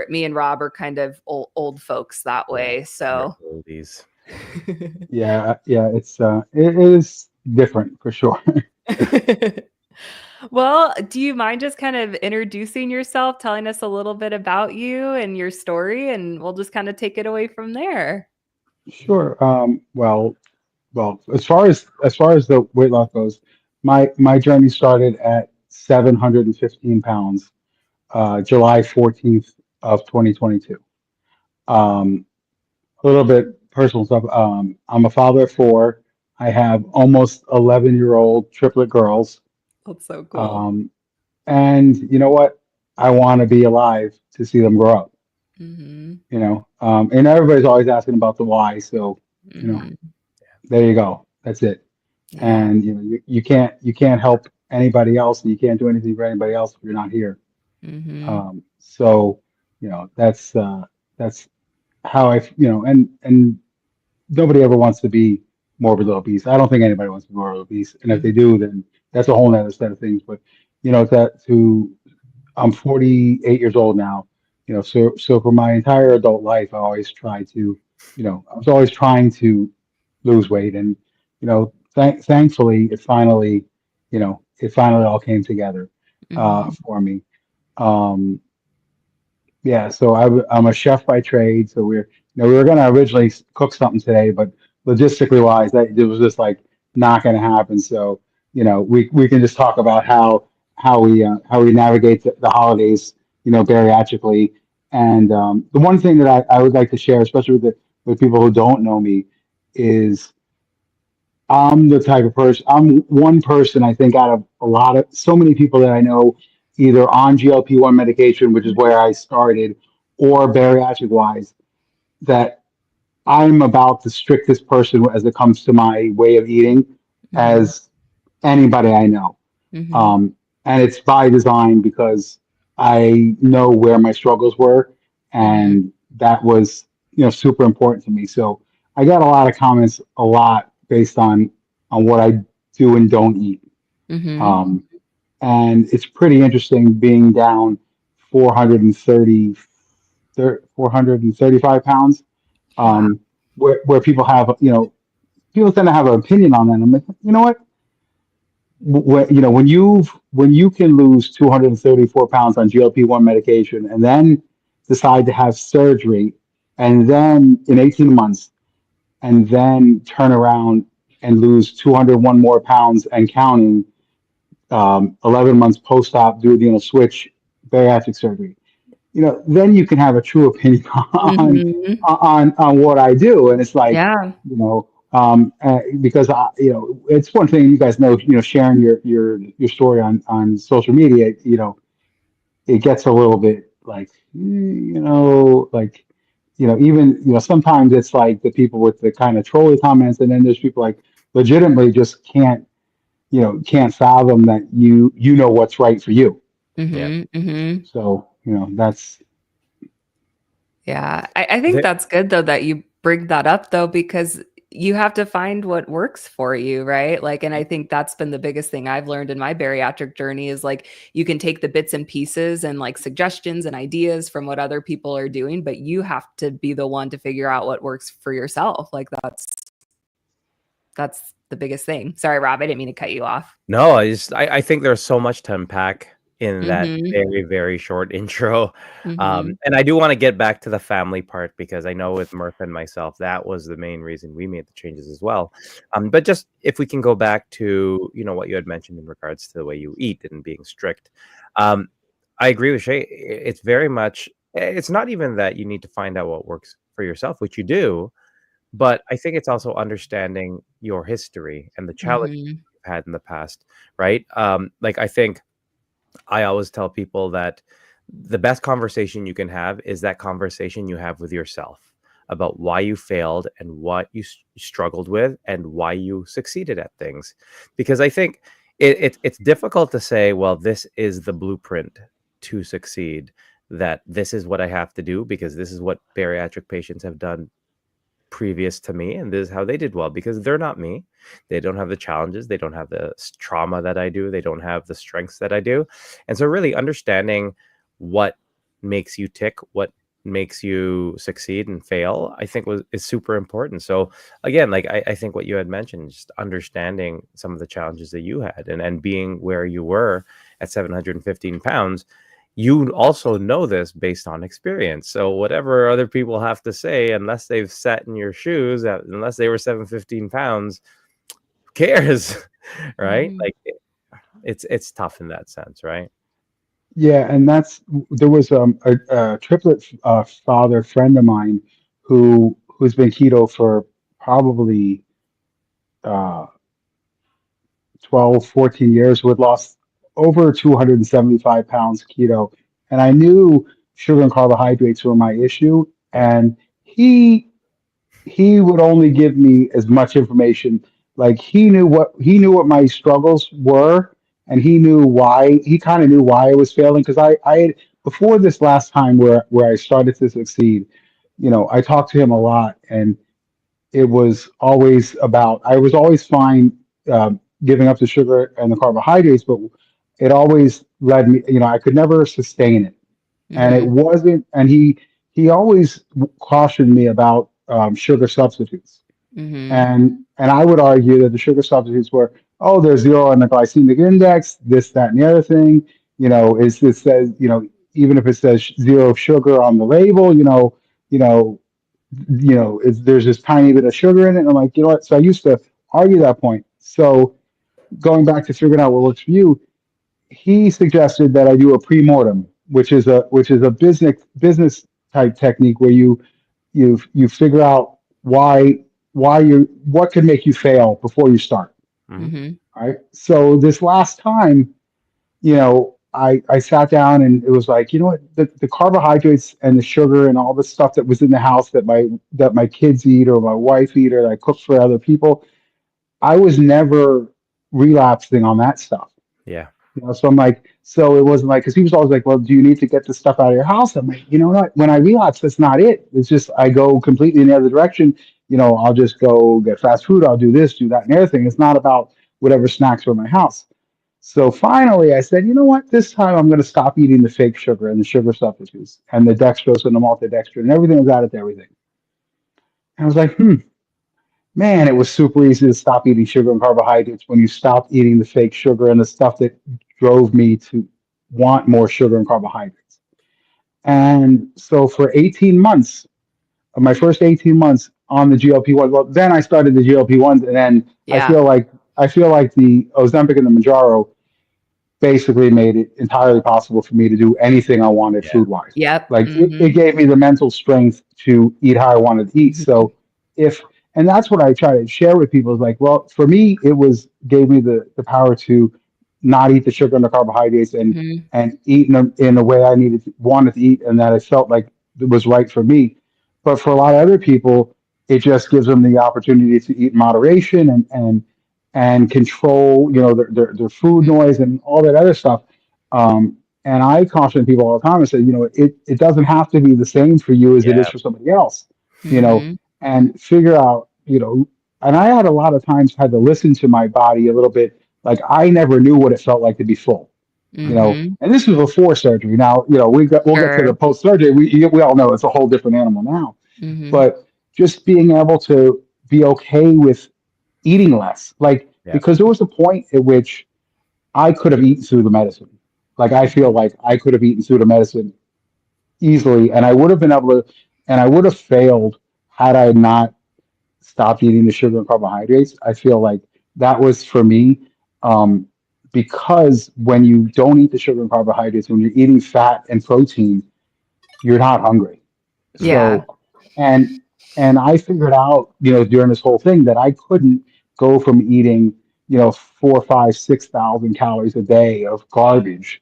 me and Rob are kind of old folks that yeah, way. we're So oldies. Yeah, it is different for sure. well, do you mind just kind of introducing yourself, telling us a little bit about you and your story, and we'll just kind of take it away from there? Sure. Well, as far as the weight loss goes, my journey started at 715 pounds, July 14th of 2022. Um, a little bit personal stuff. I'm a father of four. I have almost 11-year-old triplet girls. That's so cool. Um, and you know what? I want to be alive to see them grow up. Hmm. And everybody's always asking about the why. So, you know, Hmm. there you go. That's it. Yeah. And you can't help anybody else, and you can't do anything for anybody else if you're not here. Hmm. So, that's how and nobody ever wants to be morbidly obese. I don't think anybody wants to be morbidly obese, and if they do, then that's a whole nother set of things. But that to I'm 48 years old now. So for my entire adult life, I was always trying to lose weight, and thankfully, it finally all came together Hmm. for me. Um, yeah, so I'm a chef by trade. So we were gonna originally cook something today, but logistically wise, that it was just like not gonna happen. So we can just talk about how we navigate the holidays, bariatrically. And the one thing that I would like to share, especially with people who don't know me, is I'm the type of person. I'm one person I think out of so many people that I know, either on GLP-1 medication, which is where I started, or bariatric wise, that I'm about the strictest person as it comes to my way of eating Hmm. as anybody I know. Hmm. Um, and it's by design because I know where my struggles were, Hmm. and that was super important to me. So I got a lot of comments, a lot based on what I do and don't eat. Hmm. Um, and it's pretty interesting being down 430, 435 pounds, Wow. where people tend to have an opinion on that. I'm like, you know what? When you can lose 234 pounds on GLP-1 medication and then decide to have surgery, and then in 18 months, and then turn around and lose 201 more pounds and counting, 11 months post-op duodenal switch bariatric surgery, then you can have a true opinion on Hmm. on what I do. And it's like, Yeah. because it's one thing, you guys know, sharing your story on social media, it gets a little bit like, like, even, sometimes it's like the people with the kind of trolly comments, and then there's people like legitimately just can't fathom that you know what's right for you. Yeah. Hmm. Hmm. So, that's Yeah. I think The, that's good though that you bring that up though, because you have to find what works for you, right? Like, and I think that's been the biggest thing I've learned in my bariatric journey is like you can take the bits and pieces and like suggestions and ideas from what other people are doing, but you have to be the one to figure out what works for yourself. Like that's the biggest thing. Sorry, Rob, I didn't mean to cut you off. no, I think there's so much to unpack in that Mhm. very, very short intro. Mhm. And I do want to get back to the family part because I know with Murph and myself, that was the main reason we made the changes as well. But just if we can go back to, what you had mentioned in regards to the way you eat and being strict. Um, I agree with Shay. It's very much, it's not even that you need to find out what works for yourself, which you do, but I think it's also understanding your history and the challenges Mhm. you've had in the past, right? Like I think I always tell people that the best conversation you can have is that conversation you have with yourself about why you failed and what you struggled with and why you succeeded at things. Because I think it's difficult to say, well, this is the blueprint to succeed, that this is what I have to do because this is what bariatric patients have done previous to me and this is how they did well, because they're not me. They don't have the challenges, they don't have the trauma that I do, they don't have the strengths that I do. And so really understanding what makes you tick, what makes you succeed and fail, I think is super important. So again, like I think what you had mentioned, just understanding some of the challenges that you had and being where you were at 715 pounds, you also know this based on experience. So whatever other people have to say, unless they've sat in your shoes, unless they were 715 pounds, who cares? Right? Mhm. Like it's tough in that sense, right? Yeah, and there was a triplet father friend of mine who's been keto for probably uh, 12, 14 years, who had lost over 275 pounds keto. And I knew sugar and carbohydrates were my issue. Yeah. And he would only give me as much information. Like he knew what my struggles were, and he kind of knew why I was failing, because I had, before this last time where I started to succeed, I talked to him a lot, and it was always about, I was always fine giving up the sugar and the carbohydrates, but it always led me, I could never sustain it. And it Mhm. wasn't, and he always cautioned me about sugar substitutes. Mhm. And I would argue that the sugar substitutes were, oh, there's zero on the glycemic index, this, that, and the other thing. It says, even if it says zero sugar on the label, you know, there's this tiny bit of sugar in it. And I'm like, you know what? So I used to argue that point. So going back to figuring out what works for you, he suggested that I do a pre-mortem, which is a business type technique where you figure out what could make you fail before you start. Hmm. Mhm. Right. So this last time, I sat down, and it was like, the carbohydrates and the sugar and all the stuff that was in the house that my kids eat or my wife eat or that I cook for other people, I was never relapsing on that stuff. Yeah. So I'm like, so it wasn't like, because he was always like, well, do you need to get this stuff out of your house? I'm like, you know what? When I relapse, that's not it. It's just I go completely in the other direction. I'll just go get fast food. I'll do this, do that, and the other thing. It's not about whatever snacks are in my house. So finally, I said, you know what? This time I'm going to stop eating the fake sugar and the sugar substitutes and the dextrose and the maltodextrin and everything was added to everything. And I was like, man, it was super easy to stop eating sugar and carbohydrates when you stopped eating the fake sugar and the stuff that drove me to want more sugar and carbohydrates. And so for 18 months, my first 18 months, on the GLP-1. Well, then I started the GLP-1s, and then Yeah. I feel like the Ozempic and the Manjaro basically made it entirely possible for me to do anything I wanted Yeah. food wise. Yep. Like it Mhm. gave me the mental strength to eat how I wanted to eat. Mhm. So if, and that's what I try to share with people is like, well, for me, it was gave me the power to not eat the sugar and the carbohydrates Mhm. and eat in a way I wanted to eat and that I felt like it was right for me. But for a lot of other people, it just gives them the opportunity to eat in moderation and control, their food Mhm. noise and all that other stuff. And I caution people all the time and say, it doesn't have to be the same for you as it is Yeah. for somebody else, Mhm. and figure out, and I had a lot of times had to listen to my body a little bit. Like I never knew what it felt like to be full, Mhm. and this was before surgery. Now, we'll get to Sure. the post surgery. We all know it's a whole different animal now, Mhm. but just being able to be okay with eating less, like Yeah. because there was a point at which I could have eaten through the medicine. Like I feel Mhm. like I could have eaten through the medicine easily, and I would have been able to, and I would have failed had I not stopped eating the sugar and carbohydrates. I feel like that was for me, um, because when you don't eat the sugar and carbohydrates, when you're eating fat and protein, you're not hungry. Yeah. So, and and I figured out, during this whole thing that I couldn't go from eating, 4, 5, 6,000 calories a day of garbage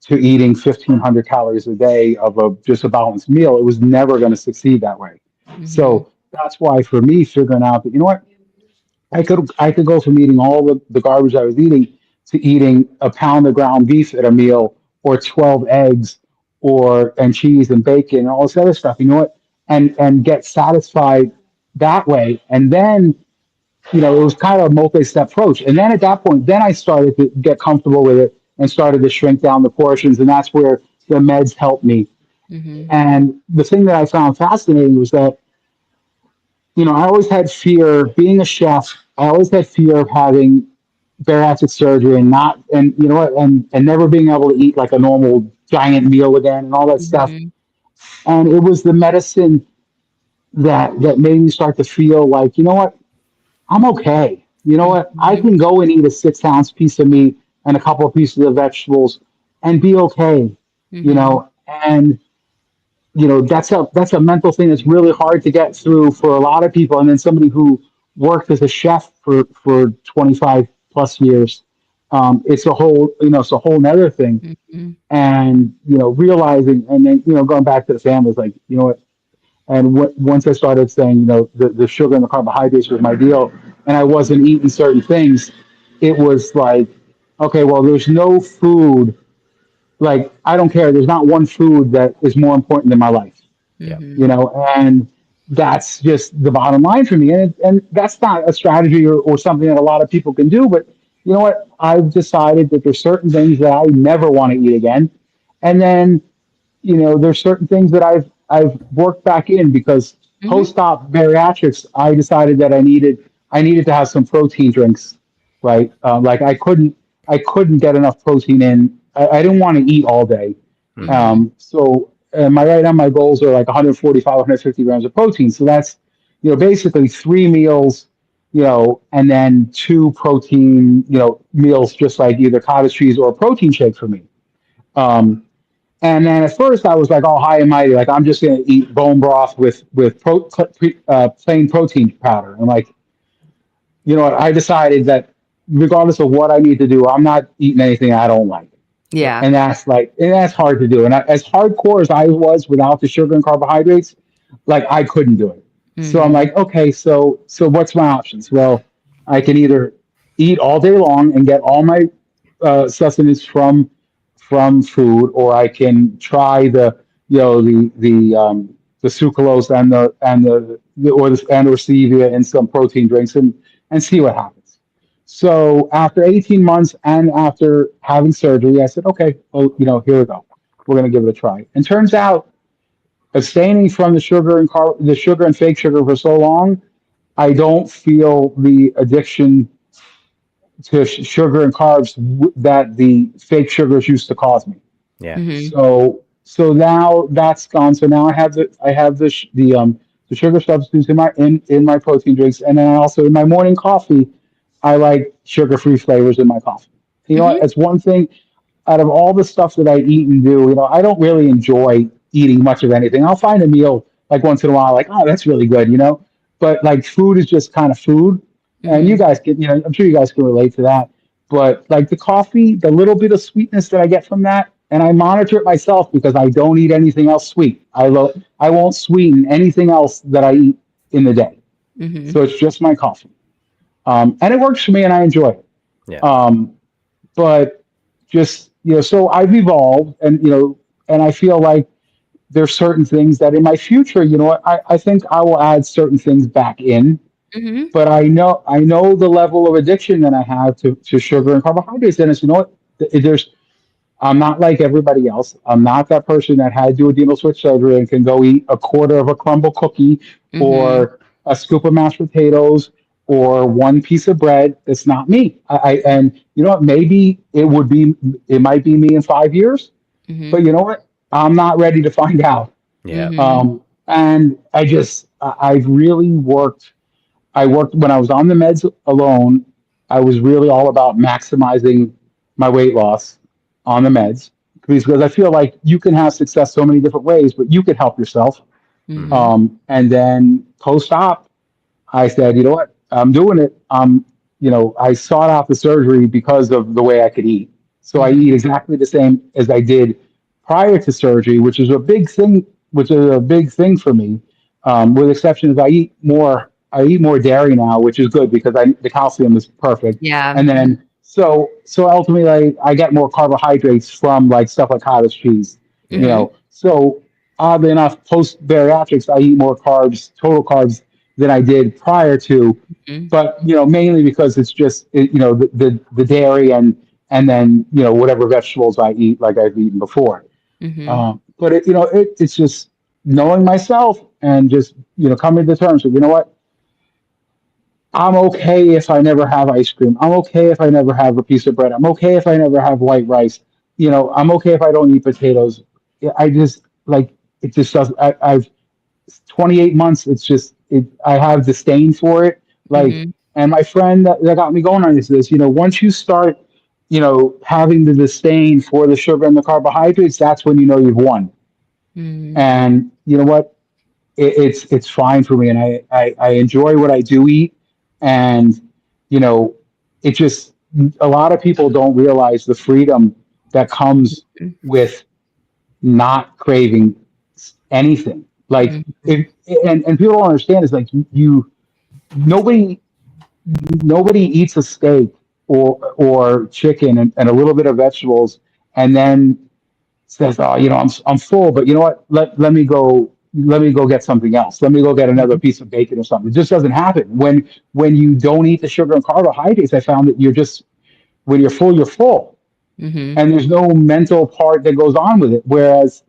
to eating 1,500 calories a day of just a balanced meal. It was never going to succeed that way. Mhm. So that's why for me, figuring out that, what, I could go from eating all the garbage I was eating to eating a pound of ground beef at a meal or 12 eggs and cheese and bacon and all this other stuff. You know what? And get satisfied that way. And then, it was kind of a multi-step approach. And then at that point, then I started to get comfortable with it and started to shrink down the portions. And that's where the meds helped me. Mhm. And the thing that I found fascinating was that, I always had fear being a chef. I always had fear of having bariatric surgery and not, and you know what, and never being able to eat like a normal giant meal again and all that stuff. Mhm. And it was the medicine that made me start to feel like, what, I'm okay. You know what, I Mhm. can go and eat a 6 ounce piece of meat and a couple of pieces of vegetables and be okay. Mhm. And that's a mental thing that's really hard to get through for a lot of people. And then somebody who worked as a chef for 25 plus years, it's a whole nother thing. Mhm. And realizing, and then going back to the family, is like, what. And once I started saying, the sugar and the carbohydrates was my deal, and I wasn't eating certain things, it was like, okay, well, there's no food. Like I don't care. There's not one food that is more important than my life, Yeah. Mhm. and that's just the bottom line for me. And that's not a strategy or something that a lot of people can do, but you know what, I've decided that there's certain things that I never want to eat again, and then there's certain things that I've worked back in because Mhm. post-op bariatrics, I decided that I needed to have some protein drinks, right? Like I couldn't get enough protein in. I didn't want to eat all day, Hmm. Mhm. so my right now my goals are like 145, 150 grams of protein. So that's basically 3 meals, and then two protein meals, just like either cottage cheese or a protein shake for me. Um, and then at first I was like all high and mighty, like I'm just going to eat bone broth with plain protein powder. And like, what, I decided that regardless of what I need to do, I'm not eating anything I don't like. Yeah. Yeah. And that's hard to do. And as hardcore as I was without the sugar and carbohydrates, like I couldn't do it. So I'm Mhm. like, okay, so what's my options? Well, I can either eat all day long and get all my sustenance from food, or I can try the sucralose and or stevia and some protein drinks and see what happens. So after 18 months and after having surgery, I said, okay, well, here we go. We're going to give it a try. And turns out, abstaining from the sugar and fake sugar for so long, I don't feel the addiction to sugar and carbs that the fake sugars used to cause me. Yeah. Mhm. So now that's gone. So now I have the the sugar substitutes in my protein drinks, and then also in my morning coffee, I like sugar-free flavors in my coffee. You know what? Hmm. It's one thing out of all the stuff that I eat and do. I don't really enjoy eating much of anything. I'll find a meal like once in a while, like, oh, that's really good, But like food is just kind of food, and you Hmm. guys can, I'm sure you guys can relate to that. But like the coffee, the little bit of sweetness that I get from that, and I monitor it myself because I don't eat anything else sweet. I won't sweeten anything else that I eat in the day. Hmm. So it's just my coffee, and it works for me, and I enjoy it. Yeah. Um, but just so I've evolved, and I feel like there's certain things that in my future, I think I will add certain things back in. Hmm. But I know the level of addiction that I have to sugar and carbohydrates. And it's, there's I'm not like everybody else. I'm not that person that had to do adrenal switch surgery and can go eat a quarter of a crumble cookie Hmm. or a scoop of mashed potatoes or one piece of bread. It's not me. And you know what? Maybe it might be me in 5 years, but Hmm. you know what? I'm not ready to find out. Yeah. Hmm. And I've really I worked when I was on the meds alone. I was really all about maximizing my weight loss on the meds because I feel like you can have success so many different ways, but you could help yourself. Hmm. Hmm. And then post op, I said, you know what, I'm doing it. I sought out the surgery because of the way I could eat. So I eat Hmm. exactly the same as I did prior to surgery, which is a big thing for me. With exception of I eat more dairy now, which is good because the calcium is perfect. Yeah. And then so ultimately I get more carbohydrates from like stuff like cottage cheese. Hmm. So oddly enough, post bariatrics, I eat more carbs, total carbs than I did prior to, Hmm. but mainly because it's just the dairy and then whatever vegetables I eat like I've eaten before. Hmm. But it's just knowing myself and just coming to terms with I'm okay if I never have ice cream. I'm okay if I never have a piece of bread. I'm okay if I never have white rice. I'm okay if I don't eat potatoes. I just like it just doesn't. I've 28 months. I have disdain for it. Like, Hmm. and my friend that got me going on this, once you start, having the disdain for the sugar and the carbohydrates, that's when you've won. Hmm. And you know what? It's fine for me, and I enjoy what I do eat, and you know, it just a lot of people don't realize the freedom that comes with not craving anything. Like Hmm. if and people don't understand is like nobody nobody eats a steak or chicken and a little bit of vegetables and then says, "Oh, I'm full, but you know what? Let me go get something else. Let me go get another piece of bacon or something." It just doesn't happen when you don't eat the sugar and carbohydrates. I found that when you're full, you're full, Hmm. and there's no mental part that goes on with it. Whereas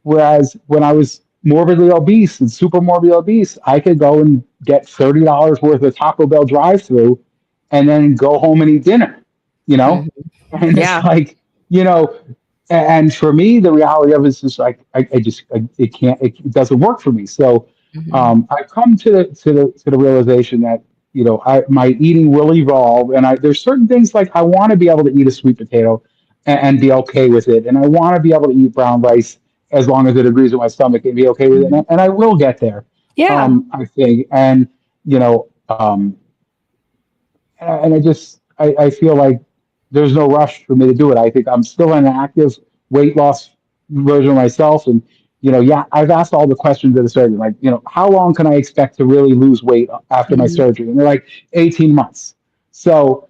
when I was morbidly obese and super morbidly obese, I could go and get $30 worth of Taco Bell drive-through, and then go home and eat dinner. You Hmm. know, and it's Yeah. like you know, and for me, the reality of it is just like it can't it doesn't work for me. So Hmm. I've come to the realization that my eating will evolve, and there's certain things like I want to be able to eat a sweet potato and be okay with it, and I want to be able to eat brown rice as long as it agrees with my stomach and be okay with it, Hmm. and I will get there. Yeah. I think, and you know, um, and I feel like there's no rush for me to do it. I think I'm still in an active weight loss version of myself, and yeah, I've asked all the questions of the surgeon, like how long can I expect to really lose weight after my Hmm. surgery? And they're like 18 months. So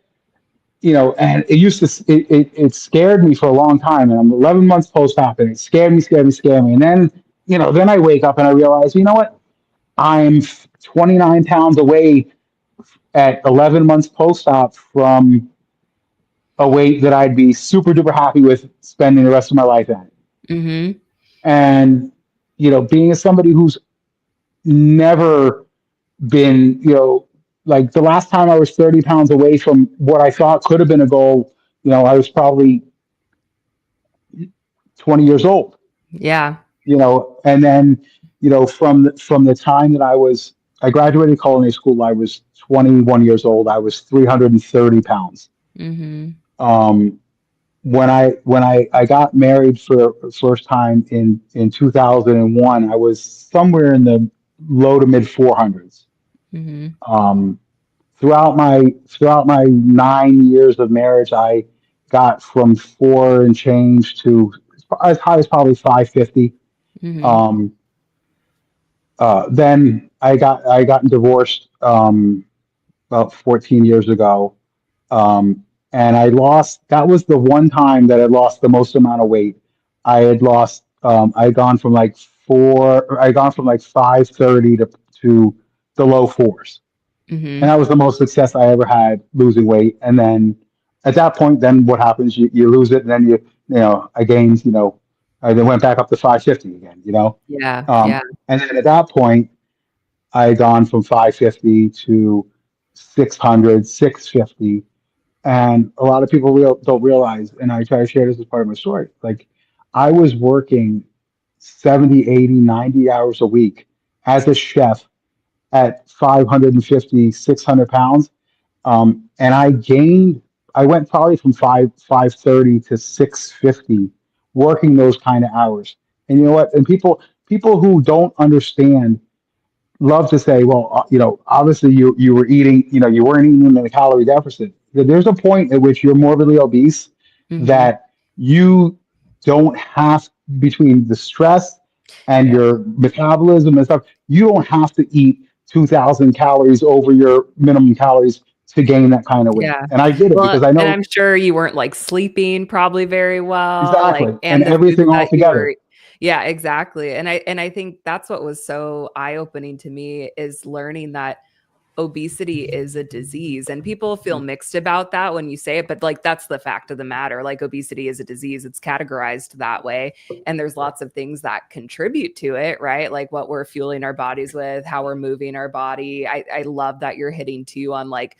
and it scared me for a long time, and I'm 11 months post-op, and it scared me, and then I wake up and I realize, you know what? I'm 29 pounds away at 11 months post-op from a weight that I'd be super duper happy with spending the rest of my life at. Hmm. And being as somebody who's never been, like the last time I was 30 pounds away from what I thought could have been a goal, I was probably 20 years old, Yeah. and then from the time that I graduated culinary school, I was 21 years old. I was 330 pounds. Mm-hmm. Um, when I got married for the first time in 2001, I was somewhere in the low to mid 400s. Mm-hmm. Um, throughout my 9 years of marriage, I got from four and change to as high as probably 550. Mm-hmm. Um, then I gotten divorced about 14 years ago, and I lost. That was the one time that I lost the most amount of weight. I had lost. I had gone from like four. I had gone from like 530 to the low fours, and Mm-hmm. that was the most success I ever had losing weight. And then at that point, then what happens? You lose it, and then I gained. I then went back up to 550 again. Yeah. Um, Yeah. and then at that point, I had gone from 550 to 600, 650. And a lot of people don't realize, and I try to share this as part of my story. Like, I was working 70, 80, 90 hours a week as a chef at 550, 600 pounds. And I went probably from 530 to 650 working those kind of hours. And you know what? And people who don't understand love to say, well, obviously you were eating, you weren't eating in a calorie deficit. There's a point at which you're morbidly obese Mm-hmm. that you don't have, between the stress and Yeah. your metabolism and stuff, you don't have to eat 2,000 calories over your minimum calories to gain that kind of weight. Yeah. And I did it Well, because I and know I'm sure you weren't like sleeping probably very well, like, exactly, and and the foods everything all that you together. were yeah, exactly. And I think that's what was so eye-opening to me is learning that obesity is a disease and people feel mixed about that when you say it, but like that's the fact of the matter. Like obesity is a disease, it's categorized that way, and there's lots of things that contribute to it, right? Like what we're fueling our bodies with, how we're moving our body. I love that you're hitting too on like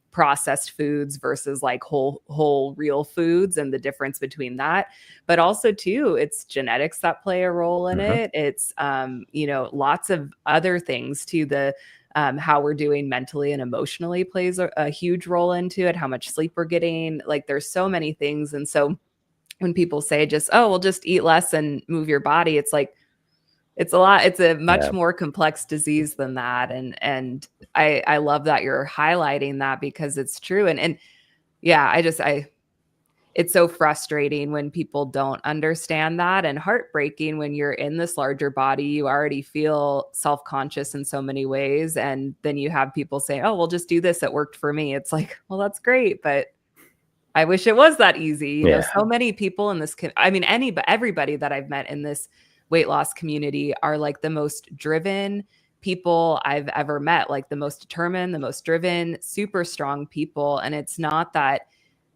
processed foods versus like whole real foods and the difference between that, but also too it's genetics that play a role in Hmm. it. It's lots of other things too. The how we're doing mentally and emotionally plays a huge role into it, how much sleep we're getting. Like there's so many things. And so when people say just, oh, well, just eat less and move your body, it's like, it's a lot. It's a much Yeah. more complex disease than that. And I love that you're highlighting that because it's true. And yeah, I it's so frustrating when people don't understand that and heartbreaking when you're in this larger body. You already feel self-conscious in so many ways. And then you have people say, oh, well, just do this. It worked for me. It's like, well, that's great. But I wish it was that easy. Yeah. So many people in this, I mean, everybody that I've met in this weight loss community are like the most driven people I've ever met, like the most determined, the most driven, super strong people. And it's not that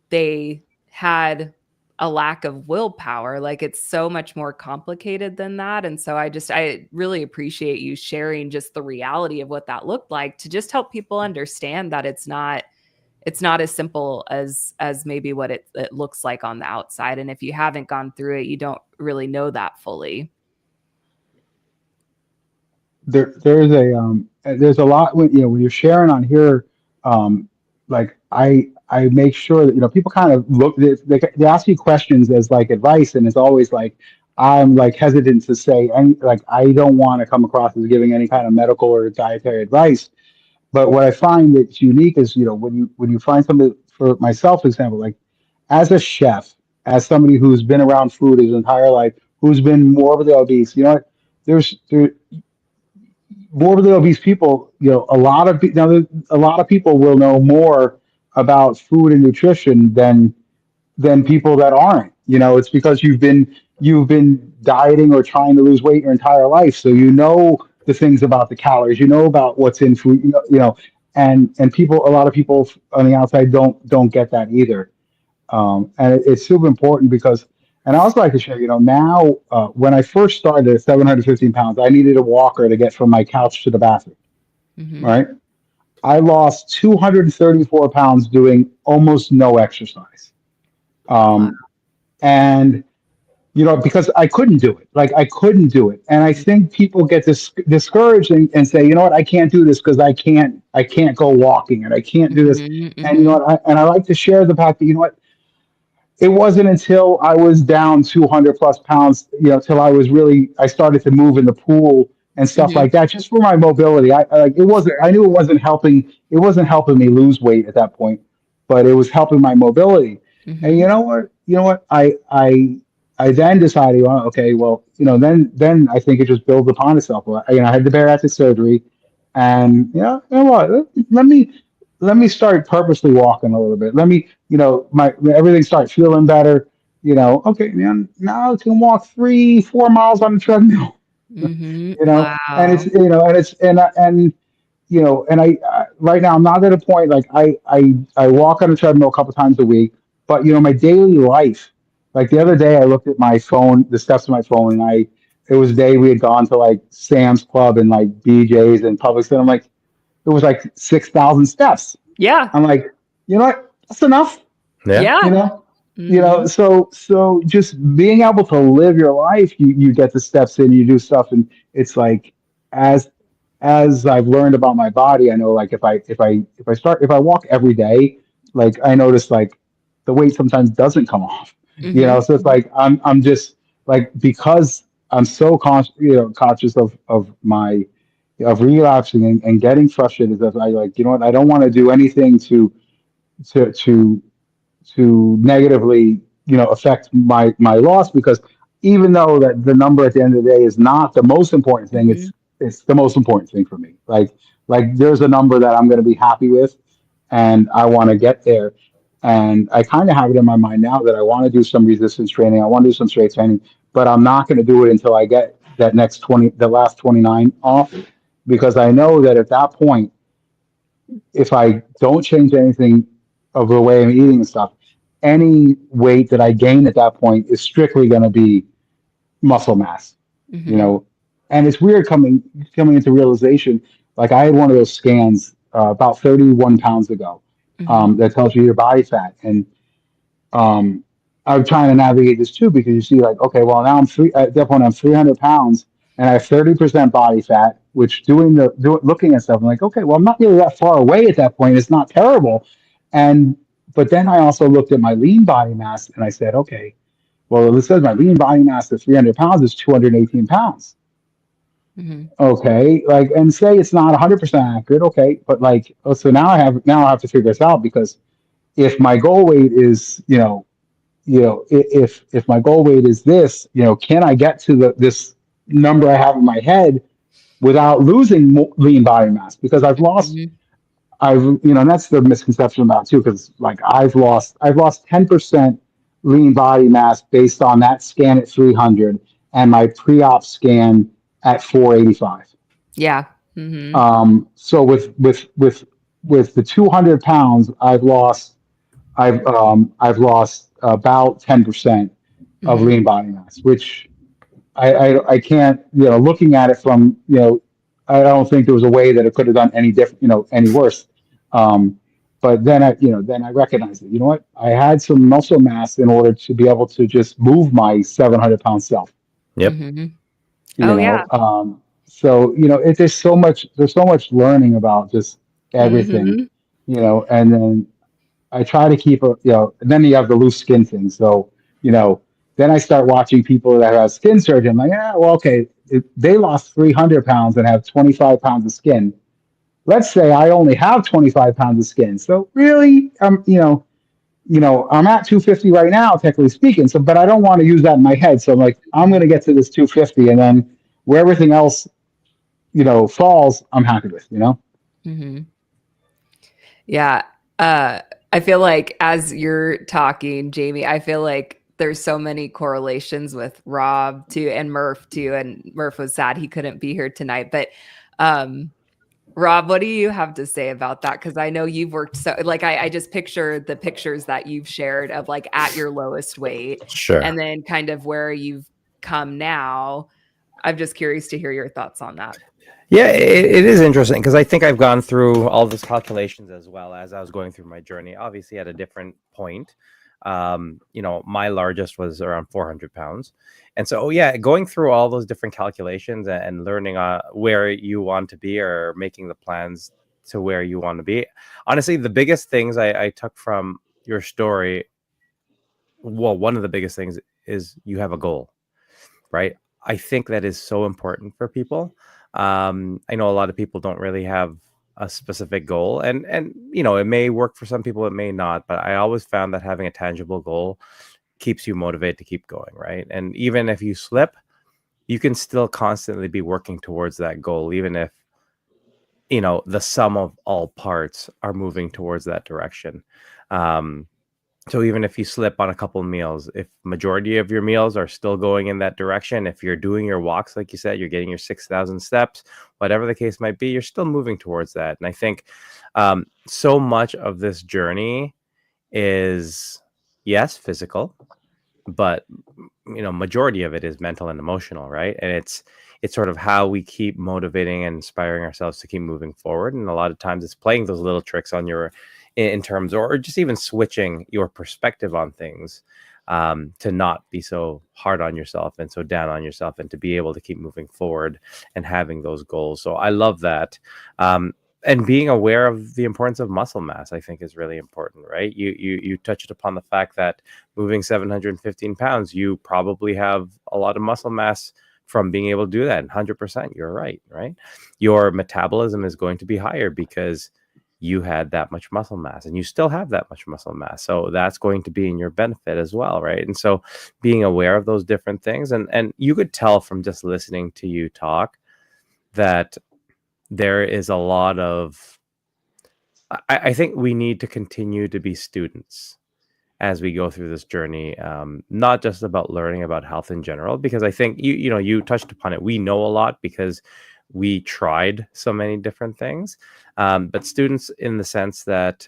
they had a lack of willpower. Like it's so much more complicated than that. And so I really appreciate you sharing just the reality of what that looked like to just help people understand that it's not as simple as maybe what it looks like on the outside. And if you haven't gone through it, you don't really know that fully. There's a lot when when you're sharing on here. um like I make sure that people kind of look, they ask you questions as like advice, and it's always like I'm like hesitant to say any, like I don't want to come across as giving any kind of medical or dietary advice. But what I find that's unique is when you find something, for myself, for example, like as a chef, as somebody who's been around food his entire life, who's been morbidly obese, you know what, there morbidly obese people, a lot of people will know more about food and nutrition than people that aren't. It's because you've been dieting or trying to lose weight your entire life, so the things about the calories, about what's in food, and a lot of people on the outside don't get that either. And it's super important because, and I also like to share, now, when I first started at 715 pounds, I needed a walker to get from my couch to the bathroom. Hmm. Right. I lost 234 pounds doing almost no exercise. Wow. Um, and because I couldn't do it. Like I couldn't do it. And I think people get discouraged and say, you know what, I can't do this because I can't go walking and I can't do this. Mhm, And mhm, and I like to share the fact that, what, it wasn't until I was down 200 plus pounds, till I started to move in the pool and stuff mhm. like that, just for my mobility. I Sure. knew it wasn't helping me lose weight at that point, but it was helping my mobility. And Mhm, you know what, I then decided, well, okay, well, then I think it just builds upon itself. Well, I had the bariatric surgery, and you know what, let me start purposely walking a little bit. Let me, my everything starts feeling better. Okay, man, now I can walk 3, 4 miles on the treadmill. mhm. And it's Wow. and it's and and right now I'm not at a point like I walk on a treadmill a couple times a week, but my daily life. Like the other day, I looked at my phone, the steps of my phone, and it was a day we had gone to like Sam's Club and like BJ's and Publix, and I'm like, it was like 6,000 steps. Yeah. I'm like, you know what? That's enough. Yeah. You Yeah. know, Mhm, so just being able to live your life, you get the steps in, you do stuff, and it's like as as I've learned about my body, I know like if I walk every day, like I notice like the weight sometimes doesn't come off. mhm, So it's mhm, like I'm just like, because I'm so conscious of relapsing and getting frustrated, that I like, what, I don't want to do anything to to to negatively affect my loss, because even though that the number at the end of the day is not the most important thing, mhm, it's the most important thing for me. Like there's a number that I'm going to be happy with, and I want to get there. And I kind of have it in my mind now that I want to do some resistance training, I want to do some strength training, but I'm not going to do it until I get the last 29 off, because I know that at that point, if I don't change anything of the way I'm eating and stuff, any weight that I gain at that point is strictly going to be muscle mass, you mhm, know. And it's weird coming into realization. Like I had one of those scans about 31 pounds ago, mhm, that tells you your body fat, and um, I'm trying to navigate this too, because you see, like, okay, well, now at that point I'm 300 pounds and I have 30% body fat, which looking at stuff, I'm like, okay, well, I'm not really that far away at that point. It's not terrible. And, but then I also looked at my lean body mass and I said, okay, well, it says my lean body mass at 300 pounds is 218 pounds. mhm, Okay. Like, and say it's not 100% accurate. Okay. But like, oh, so now I have to figure this out, because if my goal weight is, if my goal weight is this, can I get to this number I have in my head without losing lean body mass? Because mhm, and that's the misconception about it too. Because like I've lost 10% lean body mass based on that scan at 300 and my pre-op scan at 485. yeah. Mhm, So with the 200 pounds, I've lost about 10% of mhm, lean body mass, which I can't, looking at it from, I don't think there was a way that it could have done any different, any worse. Um, but then I recognized it. You know what? I had some muscle mass in order to be able to just move my 700-pound self. Yep. mhm. You Oh, yeah. know, so there's so much learning about just everything. Mhm, And then I try to keep and then you have the loose skin thing. So, you know, then I start watching people that have skin surgery. I'm like, yeah, well, okay, if they lost 300 pounds and have 25 pounds of skin. Let's say I only have 25 pounds of skin. So really, I'm at 250 right now, technically speaking. So, but I don't want to use that in my head. So I'm like, I'm going mhm, to get to this 250, and then where everything else, falls, I'm happy with. mhm. Yeah. Uh, I feel like as you're talking, Jamie, I feel like there's so many correlations with Rob too and Murph too. And Murph was sad he couldn't be here tonight. But um Rob, what do you have to say about that? Because I know you've worked so like I just picture the pictures that you've shared of like at your lowest weight Sure. and then kind of where you've come now. I'm just curious to hear your thoughts on that. Yeah, it is interesting because I think I've gone through all those calculations as well as I was going through my journey, obviously at a different point. My largest was around 400 pounds. And so, yeah, going through all those different calculations and learning where you want to be or making the plans to where you want to be. Honestly, the biggest things I took from your story, well, one of the biggest things is you have a goal, right? I think that is so important for people. I know a lot of people don't really have a specific goal, and it may work for some people, it may not. But I always found that having a tangible goal keeps you motivated to keep going, right? And even if you slip, you can still constantly be working towards that goal, even if the sum of all parts are moving towards that direction. Um, so even if you slip on a couple of meals, if majority of your meals are still going in that direction, if you're doing your walks, like you said, you're getting your 6,000 steps, whatever the case might be, you're still moving towards that. And I think so much of this journey is, yes, physical, but majority of it is mental and emotional, right? And it's sort of how we keep motivating and inspiring ourselves to keep moving forward. And a lot of times it's playing those little tricks on your in terms, or just even switching your perspective on things, to not be so hard on yourself and so down on yourself, and to be able to keep moving forward and having those goals. So I love that. And being aware of the importance of muscle mass, I think, is really important, right? You touched upon the fact that moving 715 pounds, you probably have a lot of muscle mass from being able to do that. And 100%, you're right? Your metabolism is going to be higher because you had that much muscle mass, and you still have that much muscle mass. So that's going to be in your benefit as well, right? And so being aware of those different things, and you could tell from just listening to you talk that there is a lot of, I think we need to continue to be students as we go through this journey, not just about learning about health in general, because I think you touched upon it. We know a lot because we tried so many different things, but students in the sense that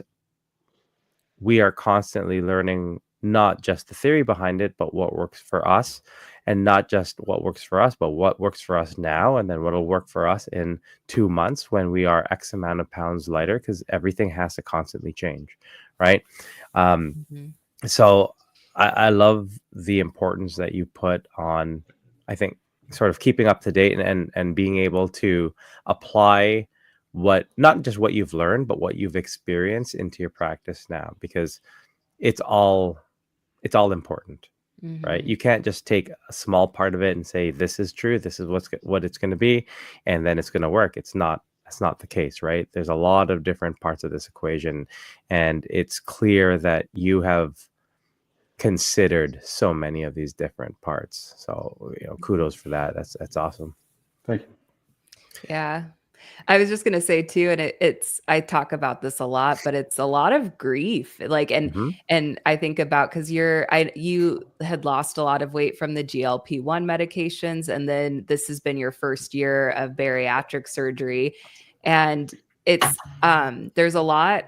we are constantly learning not just the theory behind it, but what works for us, and not just what works for us, but what works for us now, and then what will work for us in 2 months when we are X amount of pounds lighter, because everything has to constantly change, right? Um, Mhm. so I love the importance that you put on, I think, sort of keeping up to date, and being able to apply not just what you've learned, but what you've experienced into your practice now, because it's all important, right? Mhm. You can't just take a small part of it and say, this is true, this is what it's going to be, and then it's going to work. That's not the case, right? There's a lot of different parts of this equation, and it's clear that you have considered so many of these different parts. So, kudos for that. That's awesome. Thank you. Yeah. I was just gonna say too, and it's I talk about this a lot, but it's a lot of grief. Like, Hmm. and I think about because you had lost a lot of weight from the GLP-1 medications, and then this has been your first year of bariatric surgery. And it's there's a lot,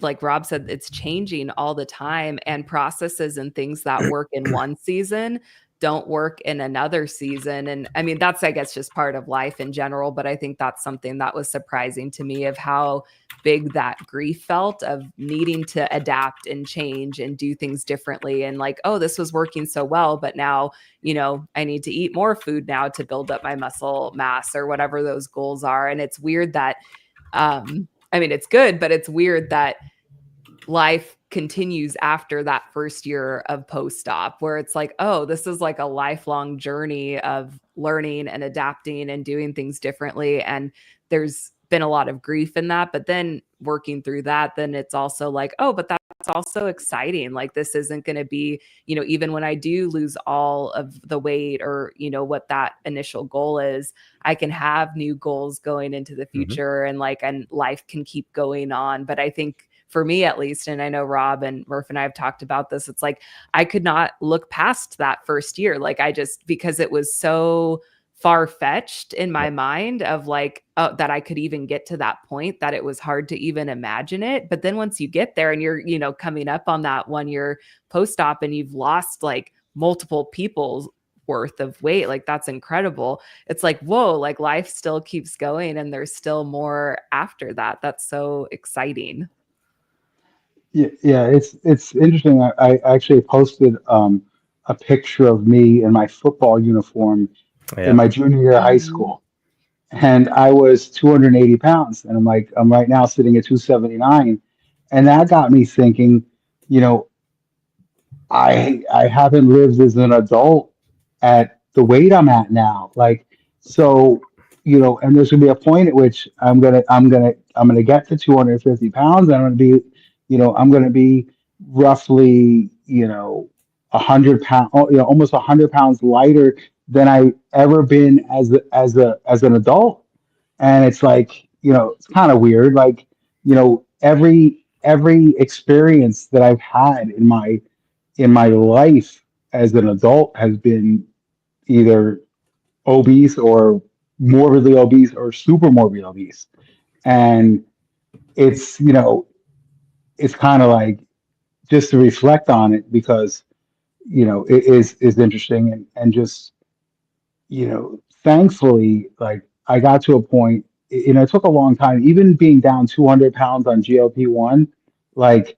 like Rob said, it's changing all the time, and processes and things that work in one season don't work in another season. And I mean, that's, I guess, just part of life in general. But I think that's something that was surprising to me, of how big that grief felt, of needing to adapt and change and do things differently. And like, oh, this was working so well, but now, I need to eat more food now to build up my muscle mass, or whatever those goals are. And it's weird that, I mean, it's good, but it's weird that life continues after that first year of post-op, where it's like, oh, this is like a lifelong journey of learning and adapting and doing things differently. And there's been a lot of grief in that, but then working through that, then it's also like, oh, but that's also exciting. Like, this isn't going to be, even when I do lose all of the weight, or what that initial goal is, I can have new goals going into the Hmm. future, and life can keep going on. But I think, for me at least, and I know Rob and Murph and I have talked about this, it's like I could not look past that first year. Like, because it was so far-fetched in my Yep. mind, of like, that I could even get to that point, that it was hard to even imagine it. But then once you get there, and you're, coming up on that 1 year post-op, and you've lost like multiple people's worth of weight, like, that's incredible. It's like, whoa, like, life still keeps going, and there's still more after that. That's so exciting. Yeah, yeah, it's interesting. I actually posted a picture of me in my football uniform in Yeah. my junior year of high Mhm. school, and I was 280 pounds, and I'm right now sitting at 279, and that got me thinking, you know, I haven't lived as an adult at the weight I'm at now. Like, so, and there's gonna be a point at which I'm gonna get to 250 pounds. I'm gonna be, I'm gonna be roughly, 100 pounds, almost 100 pounds lighter than I ever been as an adult. And it's like, it's kind of weird. Like, every experience that I've had in my life as an adult has been either obese or morbidly obese or super morbidly obese. And it's, it's kind of like just to reflect on it because, it is interesting and just, thankfully, like I got to a point, it took a long time, even being down 200 pounds on GLP-1, like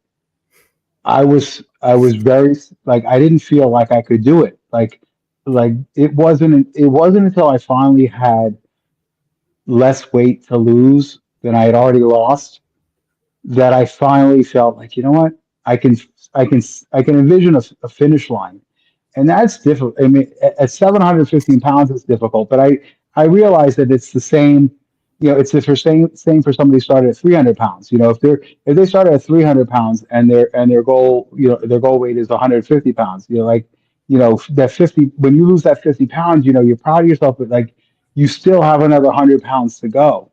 I was very like I didn't feel like I could do it. Like it wasn't until I finally had less weight to lose than I had already lost that I finally felt like, you know what? I can I can I can envision a finish line, and that's difficult. I mean, at 715 pounds, it's difficult, but I realize that it's the same. It's the same for somebody who started at 300 pounds. If they started at 300 pounds and their goal their goal weight is 150 pounds. Like that 50 when you lose that 50 pounds, you're proud of yourself, but like you still have another 100 pounds to go.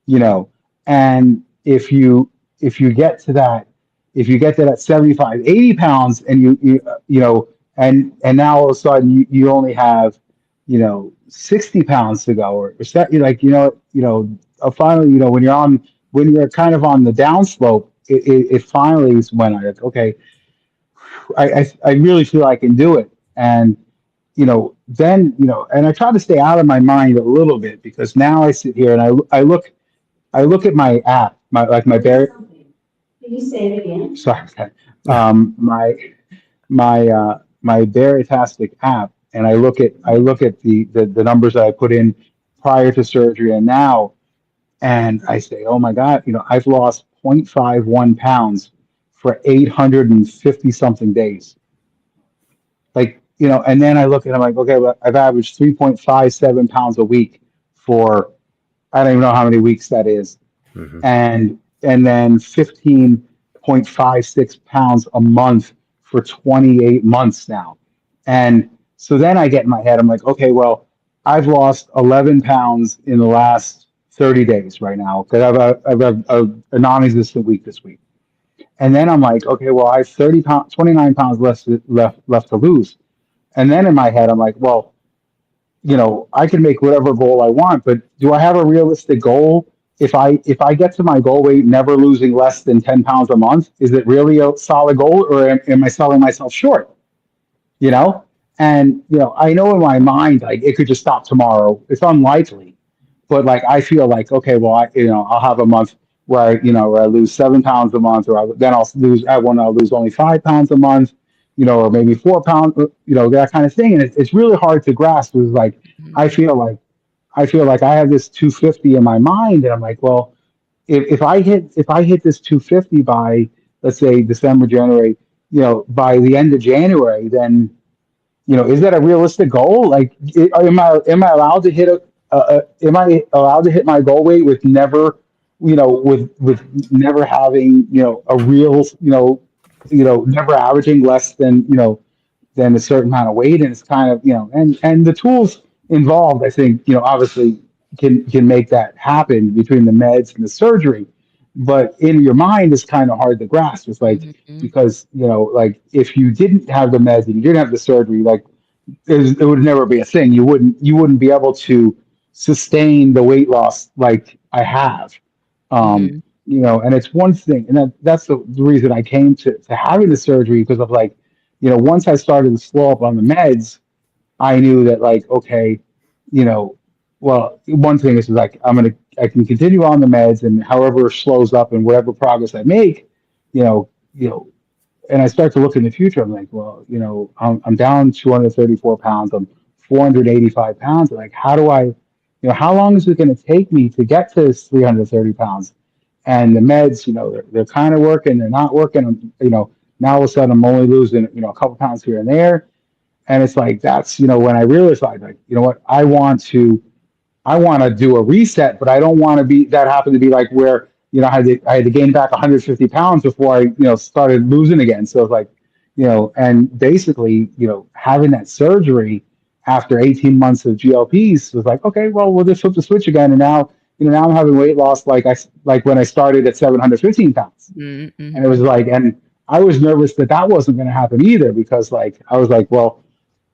you know and if you get to that if you get to that 75, 80 pounds and and now all of a sudden you only have 60 pounds to go or set you like finally when you're kind of on the downslope, it finally is when I like, okay, I really feel I can do it. And then and I try to stay out of my mind a little bit because now I sit here and I look at my app, my bear. Can you say it again? Sorry, okay. My Veritastic app, and I look at the numbers that I put in prior to surgery and now, and I say, oh my God, I've lost 0.51 pounds for 850 something days. Like, and then I look at it, I'm like, okay, well, I've averaged 3.57 pounds a week for I don't even know how many weeks that is, Hmm. and then 15.56 pounds a month for 28 months now. And so then I get in my head, I'm like, okay, well, I've lost 11 pounds in the last 30 days right now because I've a non-existent week this week. And then I'm like, okay, well, I have 30 pounds, 29 pounds left to lose. And then in my head, I'm like, well, I can make whatever goal I want, but do I have a realistic goal? If I get to my goal weight, never losing less than 10 pounds a month, is it really a solid goal, or am I selling myself short? You know, and I know in my mind like it could just stop tomorrow. It's unlikely, but like I feel like okay, well, I'll have a month where I lose 7 pounds a month, or then I'll lose at one I'll lose only 5 pounds a month, or maybe 4 pounds, that kind of thing, and it's really hard to grasp. It's like I Mhm. feel like I feel like I have this 250 in my mind, and I'm like, well, if I hit this 250 by let's say December, January, by the end of January, then is that a realistic goal? Like, am I allowed to hit am I allowed to hit my goal weight with never, with never having, a real, never averaging less than, than a certain amount of weight, and it's kind of, and the tools involved, I think, obviously can make that happen between the meds and the surgery, but in your mind, it's kind of hard to grasp. It's like Mhm. because like if you didn't have the meds and you didn't have the surgery, like it would never be a thing. You wouldn't be able to sustain the weight loss like I have. Mhm. And it's one thing, and that's the reason I came to having the surgery because of like, once I started to slow up on the meds, I knew that like, okay, you know, well, one thing is like I can continue on the meds and however it slows up and whatever progress I make, you know, you know, and I start to look in the future. I'm like, well, I'm down 234 pounds. I'm 485 pounds. Like, how do I, how long is it going to take me to get to this 330 pounds? And the meds, they're kind of working, they're not working. Now all of a sudden I'm only losing, a couple pounds here and there. And it's like, that's, when I realized, like, you know what, I want to do a reset, but I don't want to be that happen to be like where I had to gain back 150 pounds before I started losing again. So it's like and basically having that surgery after 18 months of GLPs was like, okay, well we'll just flip the switch again, and now I'm having weight loss like when I started at 715 pounds, and it was Mm-hmm. like, and I was nervous that that wasn't going to happen either, because like I was like, well,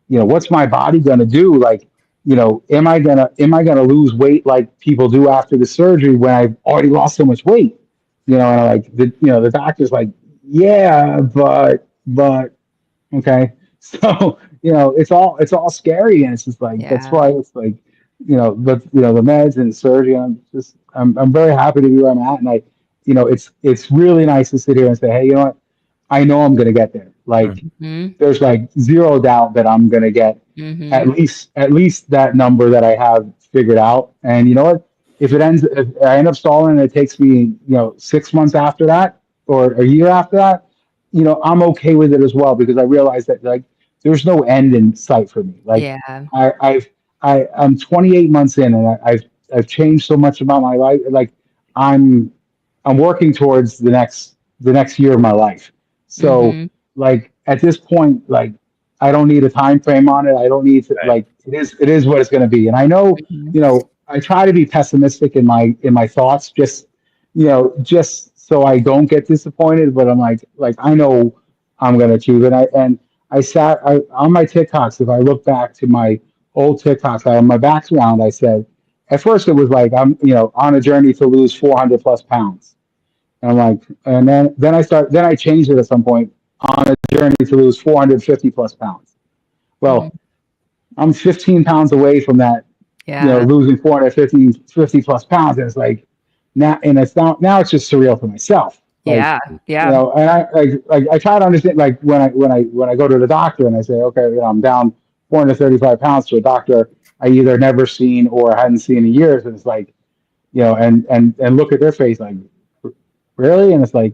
what's my body going to do? Like, am I gonna lose weight like people do after the surgery when I've already lost so much weight? And I like the doctor's like, yeah, but okay. So, it's all scary, and it's just like, that's Yeah. why it's like, but the meds and the surgery, I'm very happy to be where I'm at. And it's really nice to sit here and say, hey, you know what? I know I'm gonna get there. Like, Mhm. Mm-hmm. there's like zero doubt that I'm gonna get at Mm-hmm. least at least that number that I have figured out. And you know what? If I end up stalling and it takes me, 6 months after that, or a year after that, I'm okay with it as well, because I realize that, like, there's no end in sight for me. Like, Yeah. I'm 28 months in, and I've changed so much about my life. Like, I'm I'm working towards the next year of my life. So, Mm-hmm. like, at this point, like, I don't need a time frame on it. I don't need to, Right. like, it is what it's going to be. And I know, Mm-hmm. I try to be pessimistic in my thoughts, just so I don't get disappointed. But I'm like I know I'm going to achieve it. On my TikToks. If I look back to my old TikToks, on my background, I said, at first it was like, I'm, on a journey to lose 400 plus pounds. And I'm like, and then I changed it at some point, on a journey to lose 450 plus pounds. Mm-hmm. Well, I'm 15 pounds away from that, Yeah. losing 450 plus pounds. And it's like, now it's just surreal for myself. Like, Yeah. Yeah. and I try to understand, like, when I go to the doctor and I say, okay, I'm down 435 pounds, to a doctor I either never seen or hadn't seen in years. And it's like, and look at their face, like, really? And it's like,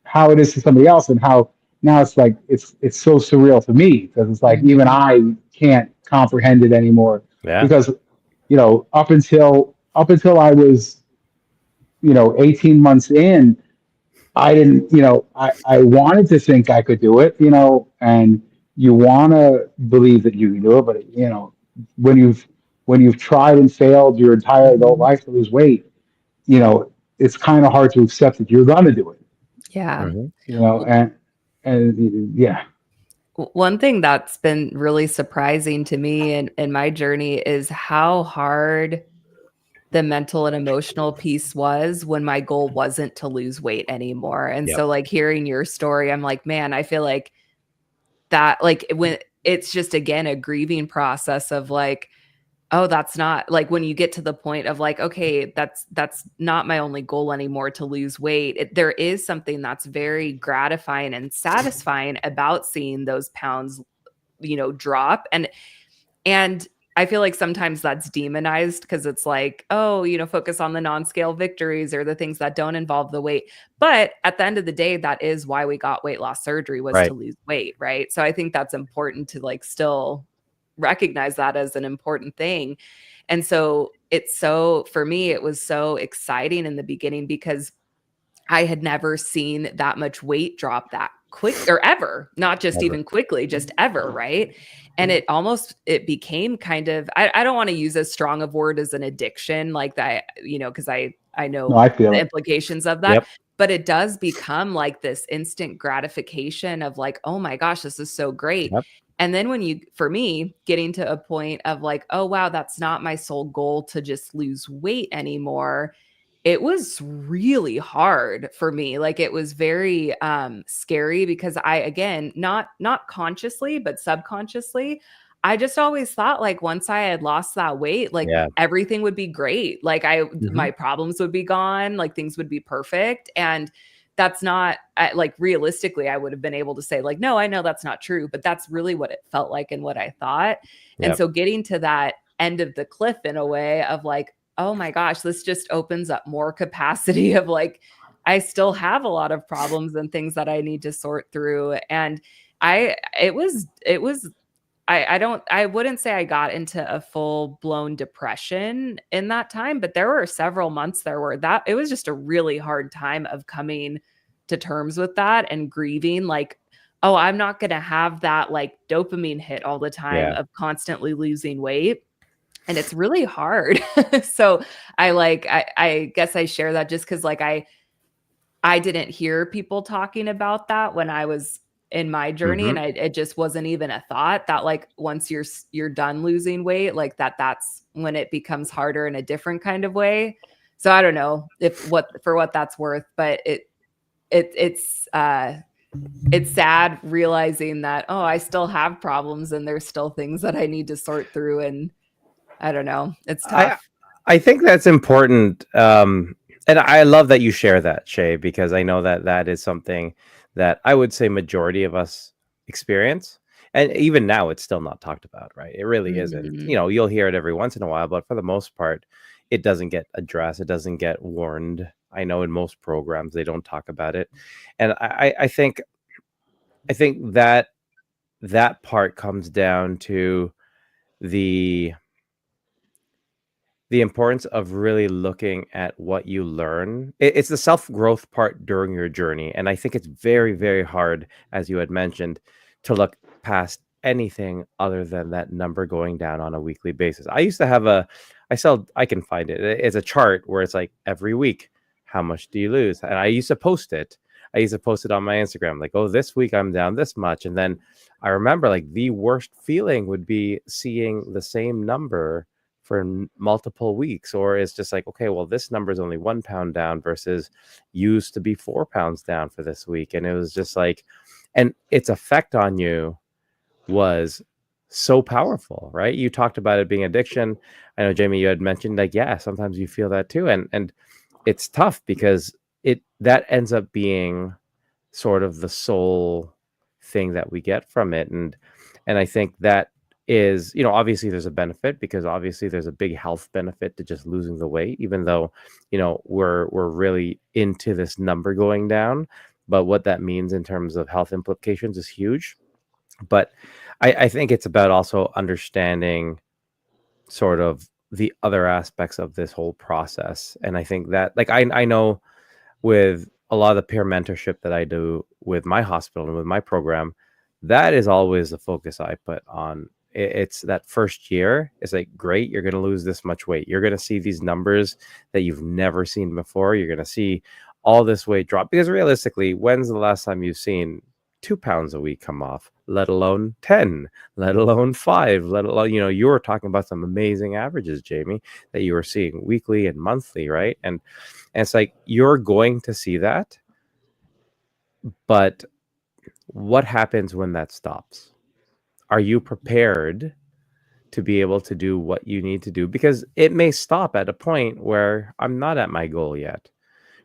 how it is to somebody else, and how now it's like, it's so surreal to me, because it's like, even Mm-hmm. I can't comprehend it anymore. Yeah. Because up until I was 18 months in, I didn't, I wanted to think I could do it, and you want to believe that you can do it, but when you've when you've tried and failed your entire adult Mm-hmm. life to lose weight, you know, it's kind of hard to accept that you're going to do it, Yeah. Mhm. and yeah. One thing that's been really surprising to me in my journey is how hard the mental and emotional piece was when my goal wasn't to lose weight anymore. And Yep. so, like, hearing your story, I'm like, man, I feel like that, like, when it's just, again, a grieving process of like, oh, that's not like, when you get to the point of like, okay, that's not my only goal anymore, to lose weight. There is something that's very gratifying and satisfying about seeing those pounds, drop. And I feel like sometimes that's demonized, because it's like, oh, focus on the non-scale victories or the things that don't involve the weight. But at the end of the day, that is why we got weight loss surgery, was to Right. lose weight, right? So I think that's important to, like, still recognize that as an important thing. And so for me, it was so exciting in the beginning, because I had never seen that much weight drop that quick, or ever, not just Never. even quickly, just ever, right? And it became kind of, I don't want to use as strong of word as an addiction, like that, because I No, know I feel the it. implications of that, Yep. but it does become like this instant gratification of like, oh my gosh, this is so great. Yep. And then for me, getting to a point of like, oh wow, that's not my sole goal to just lose weight anymore. It was really hard for me. Like, it was very scary, because I, again, not consciously, but subconsciously, I just always thought, like, once I had lost that weight, like, Yeah. everything would be great. Like, Mhm. my problems would be gone, like things would be perfect. And that's not like realistically, I would have been able to say like, no, I know that's not true, but that's really what it felt like and what I thought. And Yep. so getting to that end of the cliff in a way of like, oh my gosh, this just opens up more capacity of like, I still have a lot of problems and things that I need to sort through. And it was I wouldn't say I got into a full blown depression in that time, but there were several months there where that it was just a really hard time of coming to terms with that and grieving like, oh, I'm not going to have that like dopamine hit all the time Yeah. of constantly losing weight. And it's really hard. So I guess I share that just cuz like I didn't hear people talking about that when I was in my journey, Hmm. and it just wasn't even a thought that like once you're done losing weight, like that's when it becomes harder in a different kind of way. So I don't know if what that's worth, but it it's sad realizing that, oh, I still have problems and there's still things that I need to sort through, and I don't know. It's I tough. I think that's important, and I love that you share that, Shay, because I know that that is something that I would say majority of us experience, and even now it's still not talked about, right? It really isn't. Mhm. You know, you'll hear it every once in a while, but for the most part, it doesn't get addressed. It doesn't get warned. I know in most programs they don't talk about it, and I think that that part comes down to the the importance of really looking at what you learn. It's the self growth part during your journey. And I think it's very, very hard, as you had mentioned, to look past anything other than that number going down on a weekly basis. I used to have I can find it. It's a chart where it's like every week, how much do you lose? And I used to post it. I used to post it on my Instagram, like, oh, this week I'm down this much. And then I remember like the worst feeling would be seeing the same number for multiple weeks, or it's just like, okay, well, this number is only 1 pound down versus used to be 4 pounds down for this week. And it was just like, and its effect on you was so powerful, right? You talked about it being addiction. I know, Jamie, you had mentioned like, yeah, sometimes you feel that too. And it's tough because it that ends up being sort of the sole thing that we get from it. And I think that is, obviously there's a benefit, because obviously there's a big health benefit to just losing the weight, even though, we're really into this number going down. But what that means in terms of health implications is huge. But I think it's about also understanding sort of the other aspects of this whole process. And I think that, like, I know with a lot of the peer mentorship that I do with my hospital and with my program, that is always the focus I put on. It's that first year. It's like, great, you're going to lose this much weight. You're going to see these numbers that you've never seen before. You're going to see all this weight drop. Because realistically, when's the last time you've seen 2 pounds a week come off, let alone 10, let alone 5, let alone, you were talking about some amazing averages, Jamie, that you were seeing weekly and monthly, right? And it's like, you're going to see that, but what happens when that stops? Are you prepared to be able to do what you need to do? Because it may stop at a point where I'm not at my goal yet,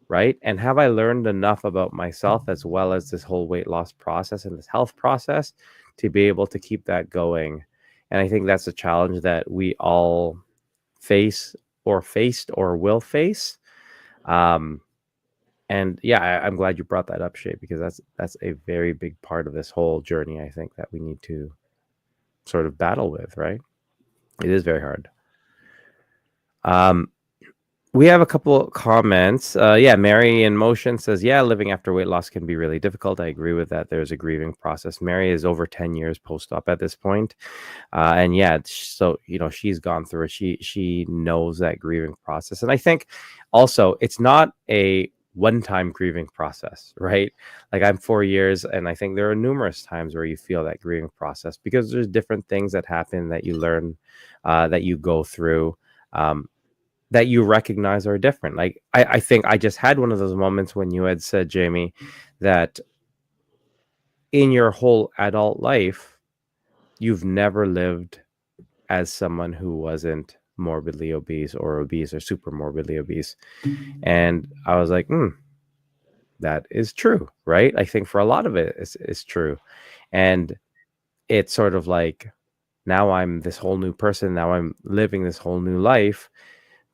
right? And have I learned enough about myself, as well as this whole weight loss process and this health process, to be able to keep that going? And I think that's a challenge that we all face, or faced, or will face. Um, And yeah, I'm glad you brought that up, Shay, because that's a very big part of this whole journey, I think, that we need to sort of battle with, right? It is very hard. Um, we have a couple comments. Yeah, Mary in Motion says, yeah, living after weight loss can be really difficult. I agree with that. There's a grieving process. Mary is over 10 years post-op at this point. And yeah, so she's gone through it. She knows that grieving process. And I think also it's not a one-time grieving process, right? Like, I'm 4 years, and I think there are numerous times where you feel that grieving process, because there's different things that happen, that you learn, that you go through, that you recognize are different. Like, I think I just had one of those moments when you had said, Jamie, that in your whole adult life, you've never lived as someone who wasn't morbidly obese, or super morbidly obese. And I was like, that is true, right? I think for a lot of it is true. And it's sort of like, now I'm this whole new person. Now I'm living this whole new life.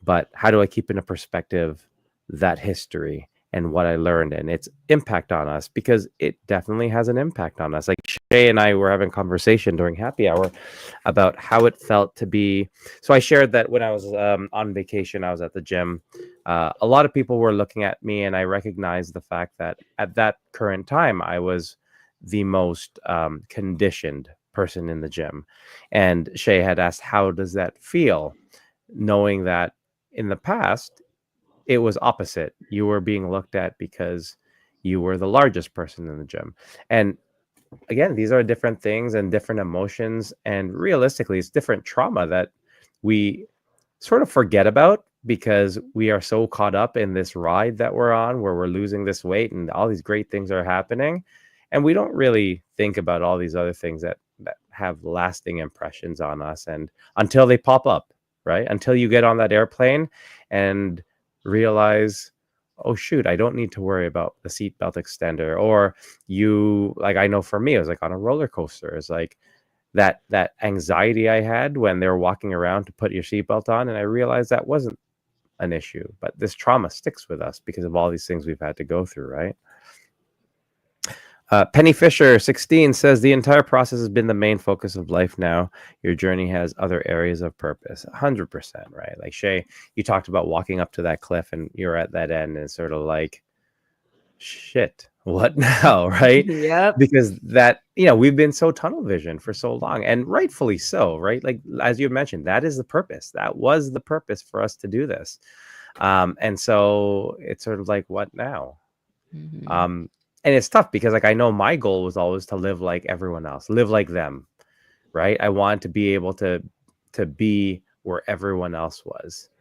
But how do I keep in a perspective that history and what I learned and its impact on us? Because it definitely has an impact on us. Like Shay and I were having a conversation during happy hour about how it felt to be. So I shared that when I was on vacation, I was at the gym. A lot of people were looking at me, and I recognized the fact that at that current time, I was the most conditioned person in the gym. And Shay had asked, how does that feel? Knowing that in the past, it was opposite. You were being looked at because you were the largest person in the gym. And again, these are different things and different emotions. And realistically, it's different trauma that we sort of forget about because we are so caught up in this ride that we're on where we're losing this weight and all these great things are happening. And we don't really think about all these other things that have lasting impressions on us, and until they pop up, right? Until you get on that airplane and realize, oh shoot, I don't need to worry about the seatbelt extender. Or you, like, I know for me, it was like on a roller coaster. It's like that anxiety I had when they were walking around to put your seatbelt on, and I realized that wasn't an issue. But this trauma sticks with us because of all these things we've had to go through, right? Penny Fisher 16 says the entire process has been the main focus of life. Now your journey has other areas of purpose. 100%, right? Like Shay, you talked about walking up to that cliff and you're at that end, and it's sort of like, shit, what now? Right? Yep. Because that, we've been so tunnel vision for so long, and rightfully so, right? Like, as you mentioned, that is the purpose. That was the purpose for us to do this. And so it's sort of like, what now? Mhm. And it's tough because, like, I know my goal was always to live like everyone else, live like them, right? I wanted to be able to be where everyone else was.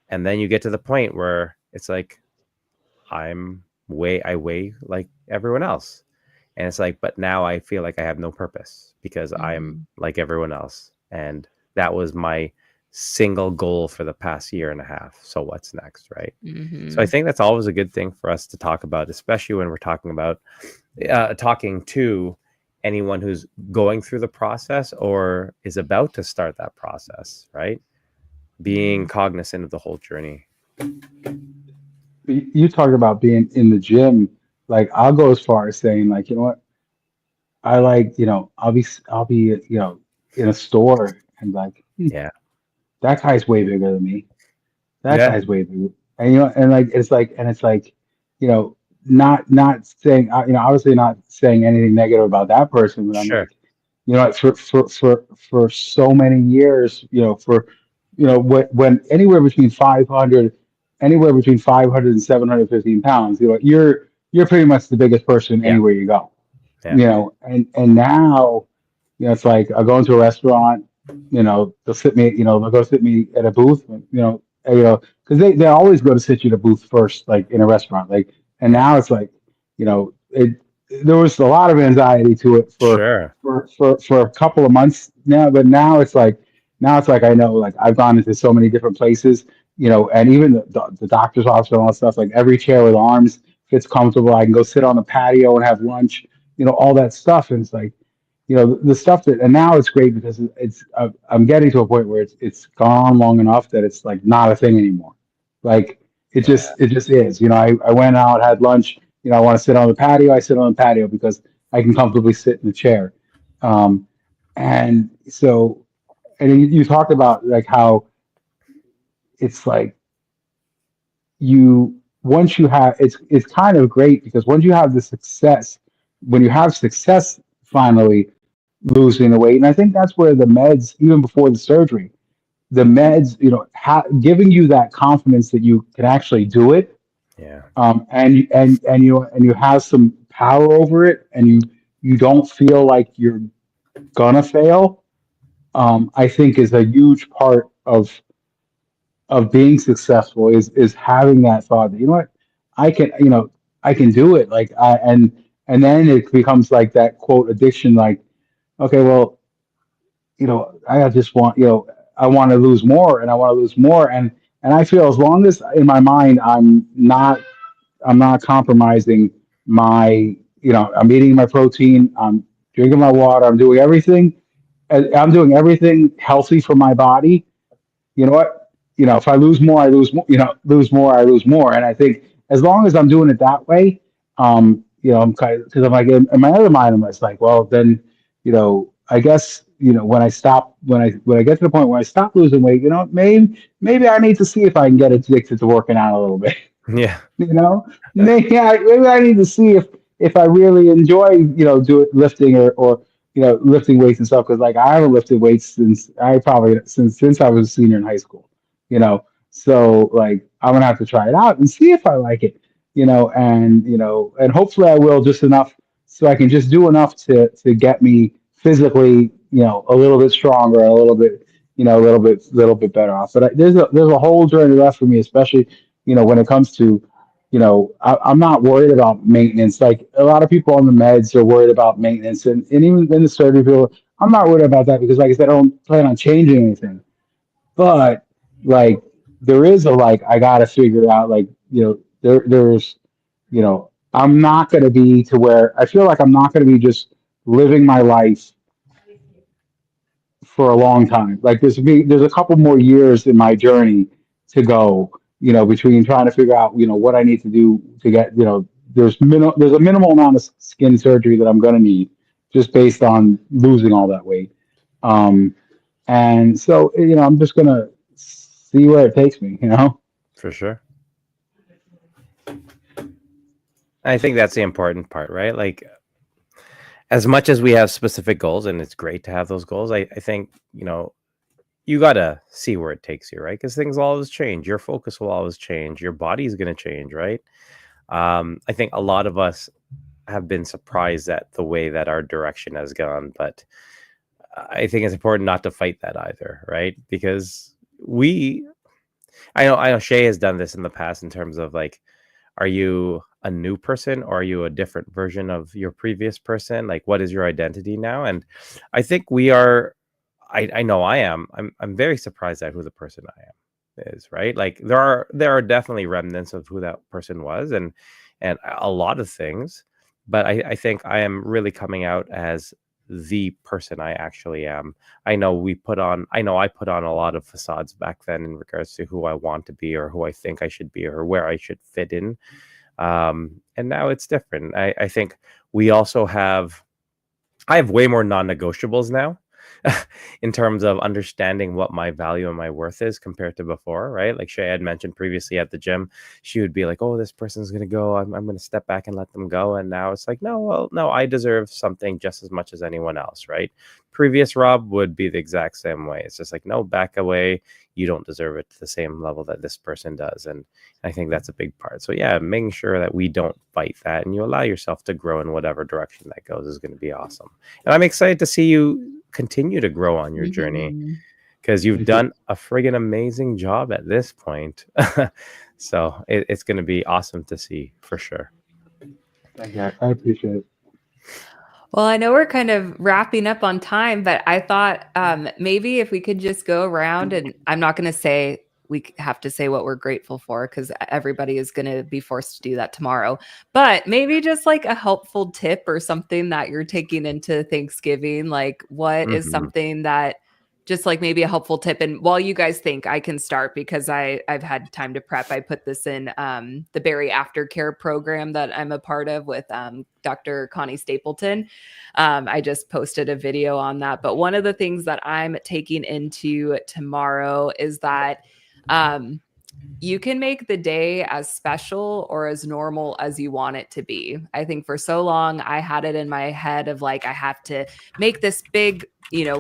And then you get to the point where it's like, I weigh like everyone else. And it's like, but now I feel like I have no purpose because I'm Mhm. like everyone else. And that was my single goal for the past year and a half. So what's next, right? So I Mhm. think that's always a good thing for us to talk about, especially when we're talking about talking to anyone who's going through the process or is about to start that process, right? Being Mhm. cognizant of the whole journey. You talked about being in the gym. Like I'll go as far as saying, like, you know what? I like, I'll be, in a store and like, Yeah. that guy's way bigger than me. That Yeah. guy's way bigger. And and like it's like, you know, not saying, obviously not saying anything negative about that person, but I'm Sure. like, for so many years, when anywhere between 500 and 715 pounds, you're pretty much the biggest person Yeah. anywhere you go. Yeah. And now, it's like I'll go into a restaurant, they'll go sit me at a booth, because they always go to sit you at a booth first, like in a restaurant, like, and Yeah. now it's like, it there was a lot of anxiety to it Sure. for a couple of months now, but now it's like I know, like I've gone into so many different places, and even the doctor's office and all that stuff, like every chair with arms fits comfortable. I can go sit on the patio and have lunch, all that stuff, and it's like, the stuff that, and now it's great because I'm getting to a point where it's gone long enough that it's like not a thing anymore. Like Yeah. it just is. I went out, had lunch. I want to sit on the patio. I sit on the patio because I can comfortably sit in the chair. Um, and so, and you talked about like how it's like you once you have it's kind of great because once you have the success, when you have success finally losing the weight, and I think that's where the meds, even before the surgery, the meds, giving you that confidence that you can actually do it, Yeah. and you have some power over it, and you don't feel like you're gonna fail. I think is a huge part of being successful is having that thought that, I can, I can do it. Like and then it becomes like that quote addiction, like, okay, well, I just want, I want to lose more and I want to lose more. And I feel as long as in my mind, I'm not compromising my, I'm eating my protein, I'm drinking my water, I'm doing everything, and I'm doing everything healthy for my body. You know what? If I lose more, I lose more. Lose more, I lose more. And I think as long as I'm doing it that way, I'm kind of, because I'm like in my other mind, I'm just like, well, then, I guess, when I stop, when I get to the point where I stop losing weight, maybe I need to see if I can get addicted to working out a little bit. Yeah. You know, maybe I need to see if I really enjoy, lifting or lifting weights and stuff. Because like I haven't lifted weights since I was a senior in high school. So like I'm gonna have to try it out and see if I like it. And hopefully I will, just enough so I can just do enough to get me physically, a little bit stronger, a little bit better off. But there's a whole journey left for me, especially when it comes to, I'm not worried about maintenance. Like a lot of people on the meds are worried about maintenance, and even in the surgery field, I'm not worried about that because, like I said, I don't plan on changing anything. But like, there is a like, I gotta figure out like, there's, I'm not gonna be to where I feel like I'm not gonna be just living my life for a long time. Like there's a couple more years in my journey to go, between trying to figure out, what I need to do to get, there's a minimal amount of skin surgery that I'm going to need just based on losing all that weight. Um, and so, I'm just going to see where it takes me. For sure. I think that's the important part, right? Like, as much as we have specific goals, and it's great to have those goals, I think, you got to see where it takes you, right? Because things will always change. Your focus will always change. Your body is going to change, right? I think a lot of us have been surprised at the way that our direction has gone, but I think it's important not to fight that either, right? Because I know Shea has done this in the past in terms of like, are you a new person or are you a different version of your previous person? Like, what is your identity now? And I think we are. I know I am. I'm very surprised at who the person I am is. Right? Like there are definitely remnants of who that person was, and a lot of things. But I think I am really coming out as the person I actually am. I know I put on a lot of facades back then in regards to who I want to be or who I think I should be or where I should fit in. And now it's different. I think we also I have way more non-negotiables now in terms of understanding what my value and my worth is compared to before, right? Like Shay had mentioned previously at the gym, she would be like, oh, this person's going to go. I'm going to step back and let them go. And now it's like, no, well, no, I deserve something just as much as anyone else, right? Previous Rob would be the exact same way. It's just like, no, back away. You don't deserve it to the same level that this person does. And I think that's a big part. So yeah, making sure that we don't fight that and you allow yourself to grow in whatever direction that goes is going to be awesome. And I'm excited to see you continue to grow on your journey Mhm. because you've Thank you. done a friggin' amazing job at this point. So it's going to be awesome to see for sure. Thank you. I appreciate it. Well, I know we're kind of wrapping up on time, but I thought maybe if we could just go around, and I'm not going to say have to say what we're grateful for because everybody is going to be forced to do that tomorrow. But maybe just like a helpful tip or something that you're taking into Thanksgiving. Like, what is Mhm. something that just like maybe a helpful tip? And while you guys think, I can start because I've had time to prep. I put this in the Berry Aftercare program that I'm a part of with Dr. Connie Stapleton. I just posted a video on that. But one of the things that I'm taking into tomorrow is that um, you can make the day as special or as normal as you want it to be. I think for so long, I had it in my head of like, I have to make this big,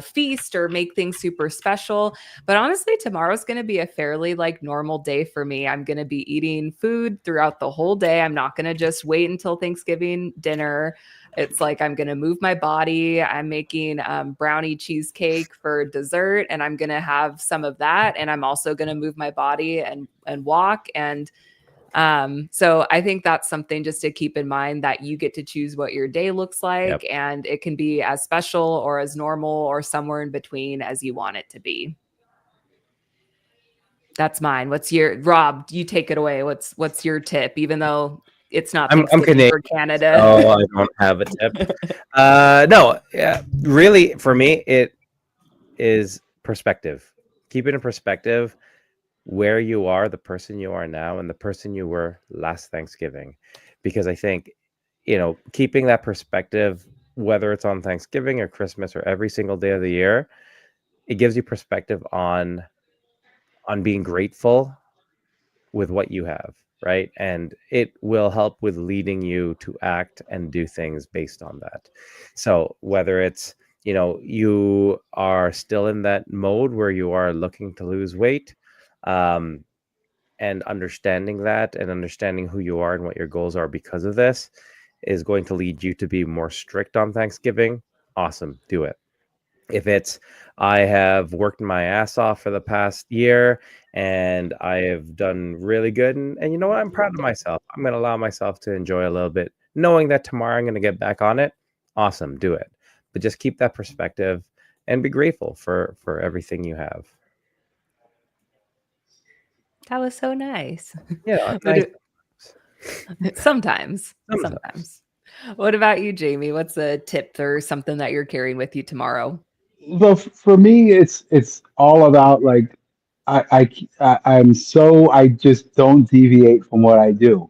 feast or make things super special. But honestly, tomorrow's going to be a fairly like normal day for me. I'm going to be eating food throughout the whole day. I'm not going to just wait until Thanksgiving dinner. It's like I'm going to move my body. I'm making brownie cheesecake for dessert, and I'm going to have some of that. And I'm also going to move my body and walk. And so I think that's something just to keep in mind that you get to choose what your day looks Yep. like, and it can be as special or as normal or somewhere in between as you want it to be. That's mine. What's your Rob? You take it away. What's your tip? Even though it's not I'm Thanksgiving Canadian, for Canada. so I don't have a tip. No, yeah, really, for me, it is perspective. Keep it in perspective where you are, the person you are now, and the person you were last Thanksgiving. Because I think, keeping that perspective, whether it's on Thanksgiving or Christmas or every single day of the year, it gives you perspective on being grateful with what you have, right? And it will help with leading you to act and do things based on that. So whether it's, you are still in that mode where you are looking to lose weight, um, and understanding that and understanding who you are and what your goals are because of this is going to lead you to be more strict on Thanksgiving. Awesome, do it. If it's, I have worked my ass off for the past year and I have done really good, and you know what, I'm proud of myself, I'm going to allow myself to enjoy a little bit knowing that tomorrow I'm going to get back on it. Awesome, do it. But just keep that perspective and be grateful for everything you have. That was so nice. Yeah, What nice. sometimes, Sometimes. sometimes. What about you, Jamie? What's a tip or something that you're carrying with you tomorrow? Well, for me, it's all about like I'm so I just don't deviate from what I do.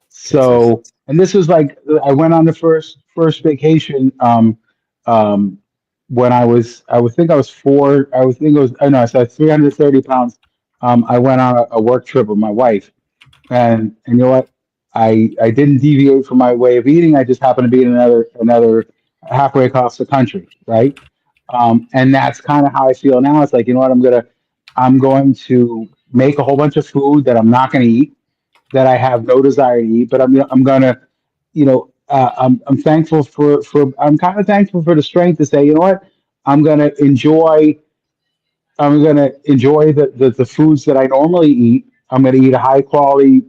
So, Consistent. and this was like I went on the first vacation um when I would think I was four I would think it was I know I said 330 pounds. I went on a work trip with my wife, and you know what? I didn't deviate from my way of eating. I just happened to be in another halfway across the country, right? And that's kind of how I feel now. It's like, you know what? I'm going to make a whole bunch of food that I'm not going to eat, that I have no desire to eat, but I'm gonna, I'm thankful I'm kind of thankful for the strength to say, you know what? I'm gonna enjoy I'm gonna enjoy the foods that I normally eat. I'm gonna eat a high quality,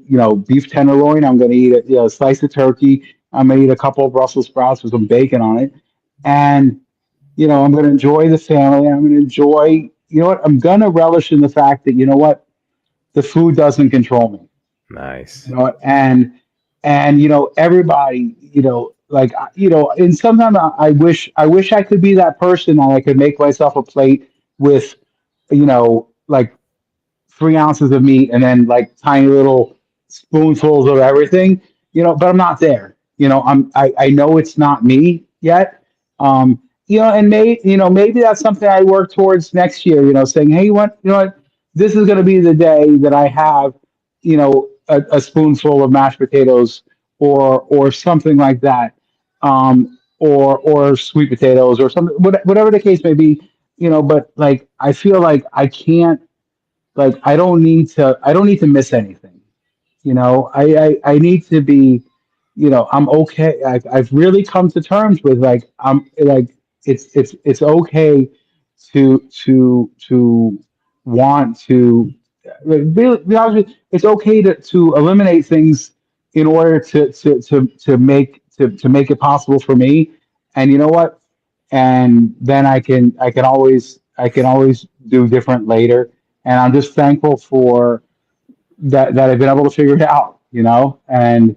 beef tenderloin. I'm gonna eat a slice of turkey. I'm gonna eat a couple of Brussels sprouts with some bacon on it, and I'm gonna enjoy the family. I'm gonna enjoy, I'm gonna relish in the fact that the food doesn't control me. Nice. And everybody, like and sometimes I wish I could be that person that I could make myself a plate with like 3 ounces of meat and then like tiny little spoonfuls of everything, but I'm not there. I know it's not me yet. And maybe that's something I work towards next year, saying, hey, what, this is going to be the day that I have, a spoonful of mashed potatoes or something like that. Or sweet potatoes or something, whatever the case may be, but like, I feel like I can't, like I don't need to miss anything. I need to be, I'm okay. I've really come to terms with like I'm like it's okay to want to be honest with you, it's okay to eliminate things in order to make it possible for me. And you know what? And then I can always do different later. And I'm just thankful for that I've been able to figure it out, and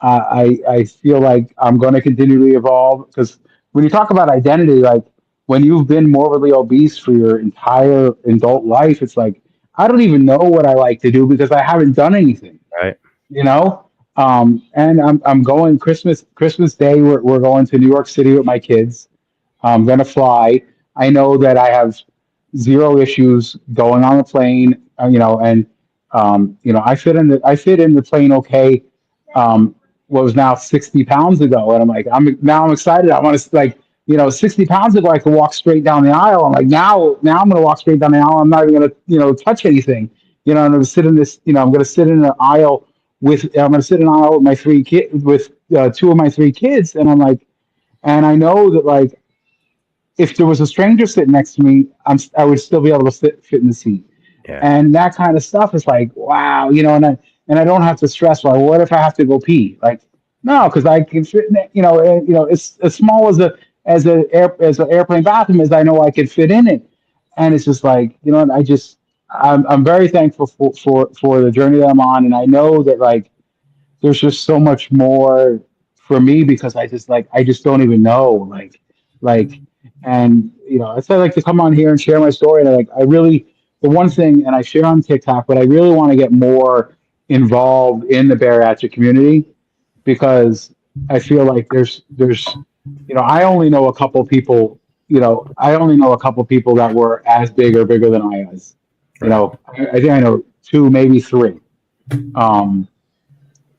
I feel like I'm going to continually evolve because when you talk about identity, like when you've been morbidly obese for your entire adult life, it's like I don't even know what I like to do because I haven't done anything, Right. you know. And I'm going Christmas Day. We're going to New York City with my kids. I'm going to fly. I know that I have zero issues going on the plane, and I fit in the plane okay. What was now 60 pounds ago, and I'm excited. I want to, like, 60 pounds ago I could walk straight down the aisle. I'm like, now I'm going to walk straight down the aisle. I'm not even going to touch anything. And I'm going to sit in this. I'm going to sit in an aisle I'm going to sit in an aisle with my three kids, with two of my three kids, and I'm like, and I know that, like, if there was a stranger sitting next to me, I would still be able to fit in the seat. Yeah. And that kind of stuff is like, wow, and I don't have to stress, well, what if I have to go pee? Like, no, because I can fit in it, it's as small as an airplane bathroom as I know I can fit in it. And it's just like, and I just I'm very thankful for the journey that I'm on, and I know that like there's just so much more for me because I just don't even know like and it's I like to come on here and share my story and I really the one thing and I share on TikTok, but I really want to get more involved in the bariatric community because I feel like there's I only know a couple people I only know a couple people that were as big or bigger than I was. Right. I think I know two, maybe three. Um,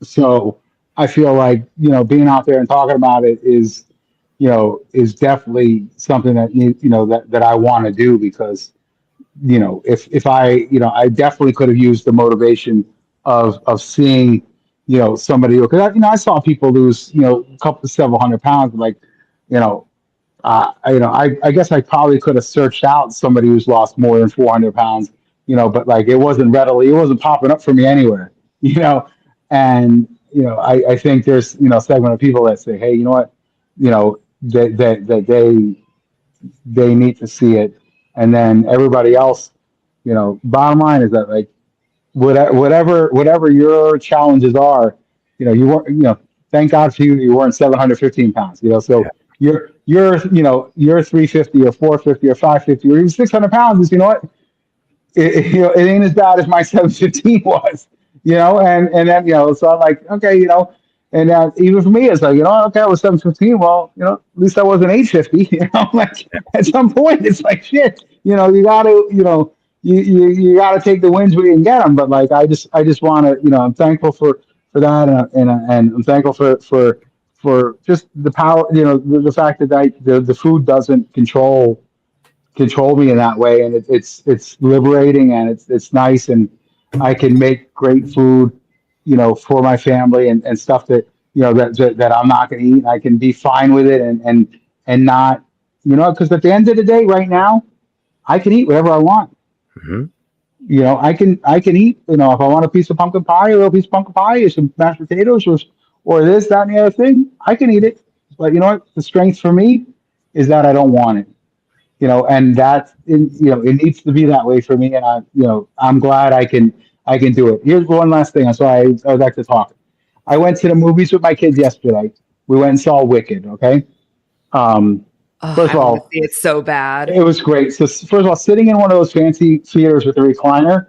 so I feel like, being out there and talking about it is definitely something that that I want to do because, if I definitely could have used the motivation of seeing, somebody because I saw people lose, a couple several hundred pounds, but like, you know, I guess I probably could have searched out somebody who's lost more than 400 pounds, but like it wasn't popping up for me anywhere, you know, and I think there's a segment of people that say, hey, you know what, that they need to see it, and then everybody else, bottom line is that like whatever your challenges are, you weren't, thank God for you, you weren't 715 pounds, so Yeah. you're 350 or 450 or 550 or even 600 pounds is, it ain't as bad as my 715 was, and then, so I'm like, okay, and even for me, it's like, okay, I was 715. Well, at least I wasn't 850, like at some point, it's like, shit, you gotta, you gotta take the wins where you can get them. But like, I just want to, I'm thankful for that. And I'm thankful for just the power, the fact that the food doesn't control me in that way, and it's liberating and it's nice, and I can make great food, for my family and stuff that that I'm not going to eat. I can be fine with it and not, because at the end of the day, right now, I can eat whatever I want. Hmm. I can eat, if I want a piece of pumpkin pie, a little piece of pumpkin pie, or some mashed potatoes, or this, that, and the other thing, I can eat it. But you know what? The strength for me is that I don't want it, and it needs to be that way for me. And I'm glad I can do it. Here's one last thing. That's why I would like to talk. I went to the movies with my kids yesterday. We went and saw Wicked. Okay. Um, Oh, First I of want to all, see it so bad. it was great. So first of all, sitting in one of those fancy theaters with a recliner,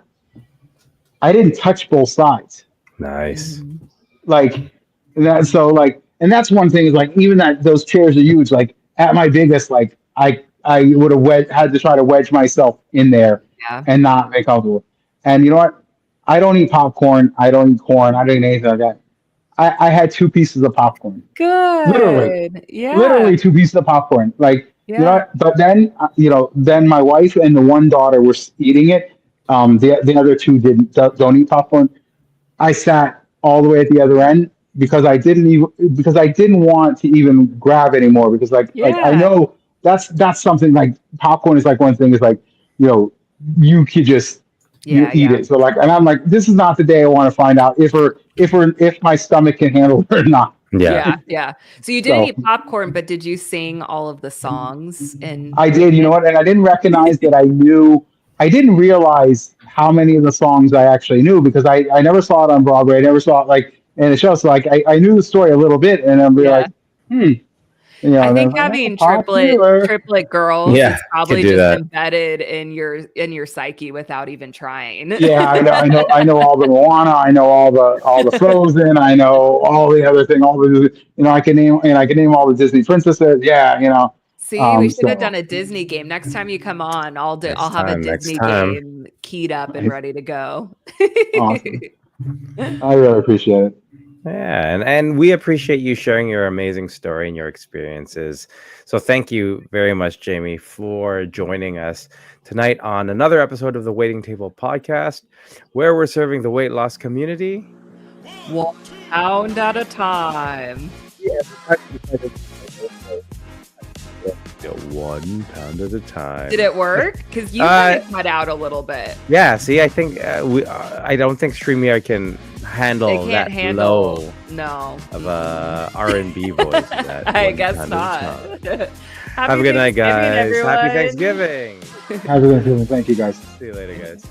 I didn't touch both sides. Nice. Mhm. Like that. So like, and that's one thing is like, even that those chairs are huge. Like at my biggest, like I would have had to try to wedge myself in there Yeah. and not make comfortable. And you know what? I don't eat popcorn. I don't eat corn. I don't eat anything like that. I had two pieces of popcorn. Literally, Good. Yeah. literally two pieces of popcorn. Like, Yeah. but then, then my wife and the one daughter were eating it. The other two don't eat popcorn. I sat all the way at the other end because I didn't want to even grab anymore because like I Yeah. know that's something like popcorn is like one thing is like you know you could just you Yeah. eat Yeah. it, so like, and I'm like, this is not the day I want to find out if my stomach can handle it or not. Yeah. Yeah. Yeah. So you didn't So eat popcorn, but did you sing all of the songs in I did, Wicked? what, and I didn't recognize that I didn't realize how many of the songs I actually knew because I never saw it on Broadway. I never saw it like in the show. So like I knew the story a little bit and I'd be Yeah. like, hmm, I and then think I'm like, oh, having popular. triplet girls Yeah. is Could probably do just that. embedded in your psyche without even trying. Yeah, I know all the Moana, I know all the Frozen, I know all the other thing, all the I can name all the Disney princesses. Yeah, See, we should have done so a Disney game. Next time you come on, I'll Next have a time. Next Disney time. game keyed up and it's ready to go. awesome. I really appreciate it. Yeah, and we appreciate you sharing your amazing story and your experiences. So thank you very much, Jaime, for joining us tonight on another episode of the Waiting Table podcast, where we're serving the weight loss community. 1 pound at a time. Yeah, 1 pound at a time. Did it work? Because you kind of cut out a little bit. Yeah, see, I think I don't think StreamYard can handle They can't that handle. low No. of a R&B voice. That I 1 guess pound at a not. time. Happy Have a good night, Thanksgiving, guys. Happy everyone. Thanksgiving. Have a good feeling. Thank you, guys. See you later, guys.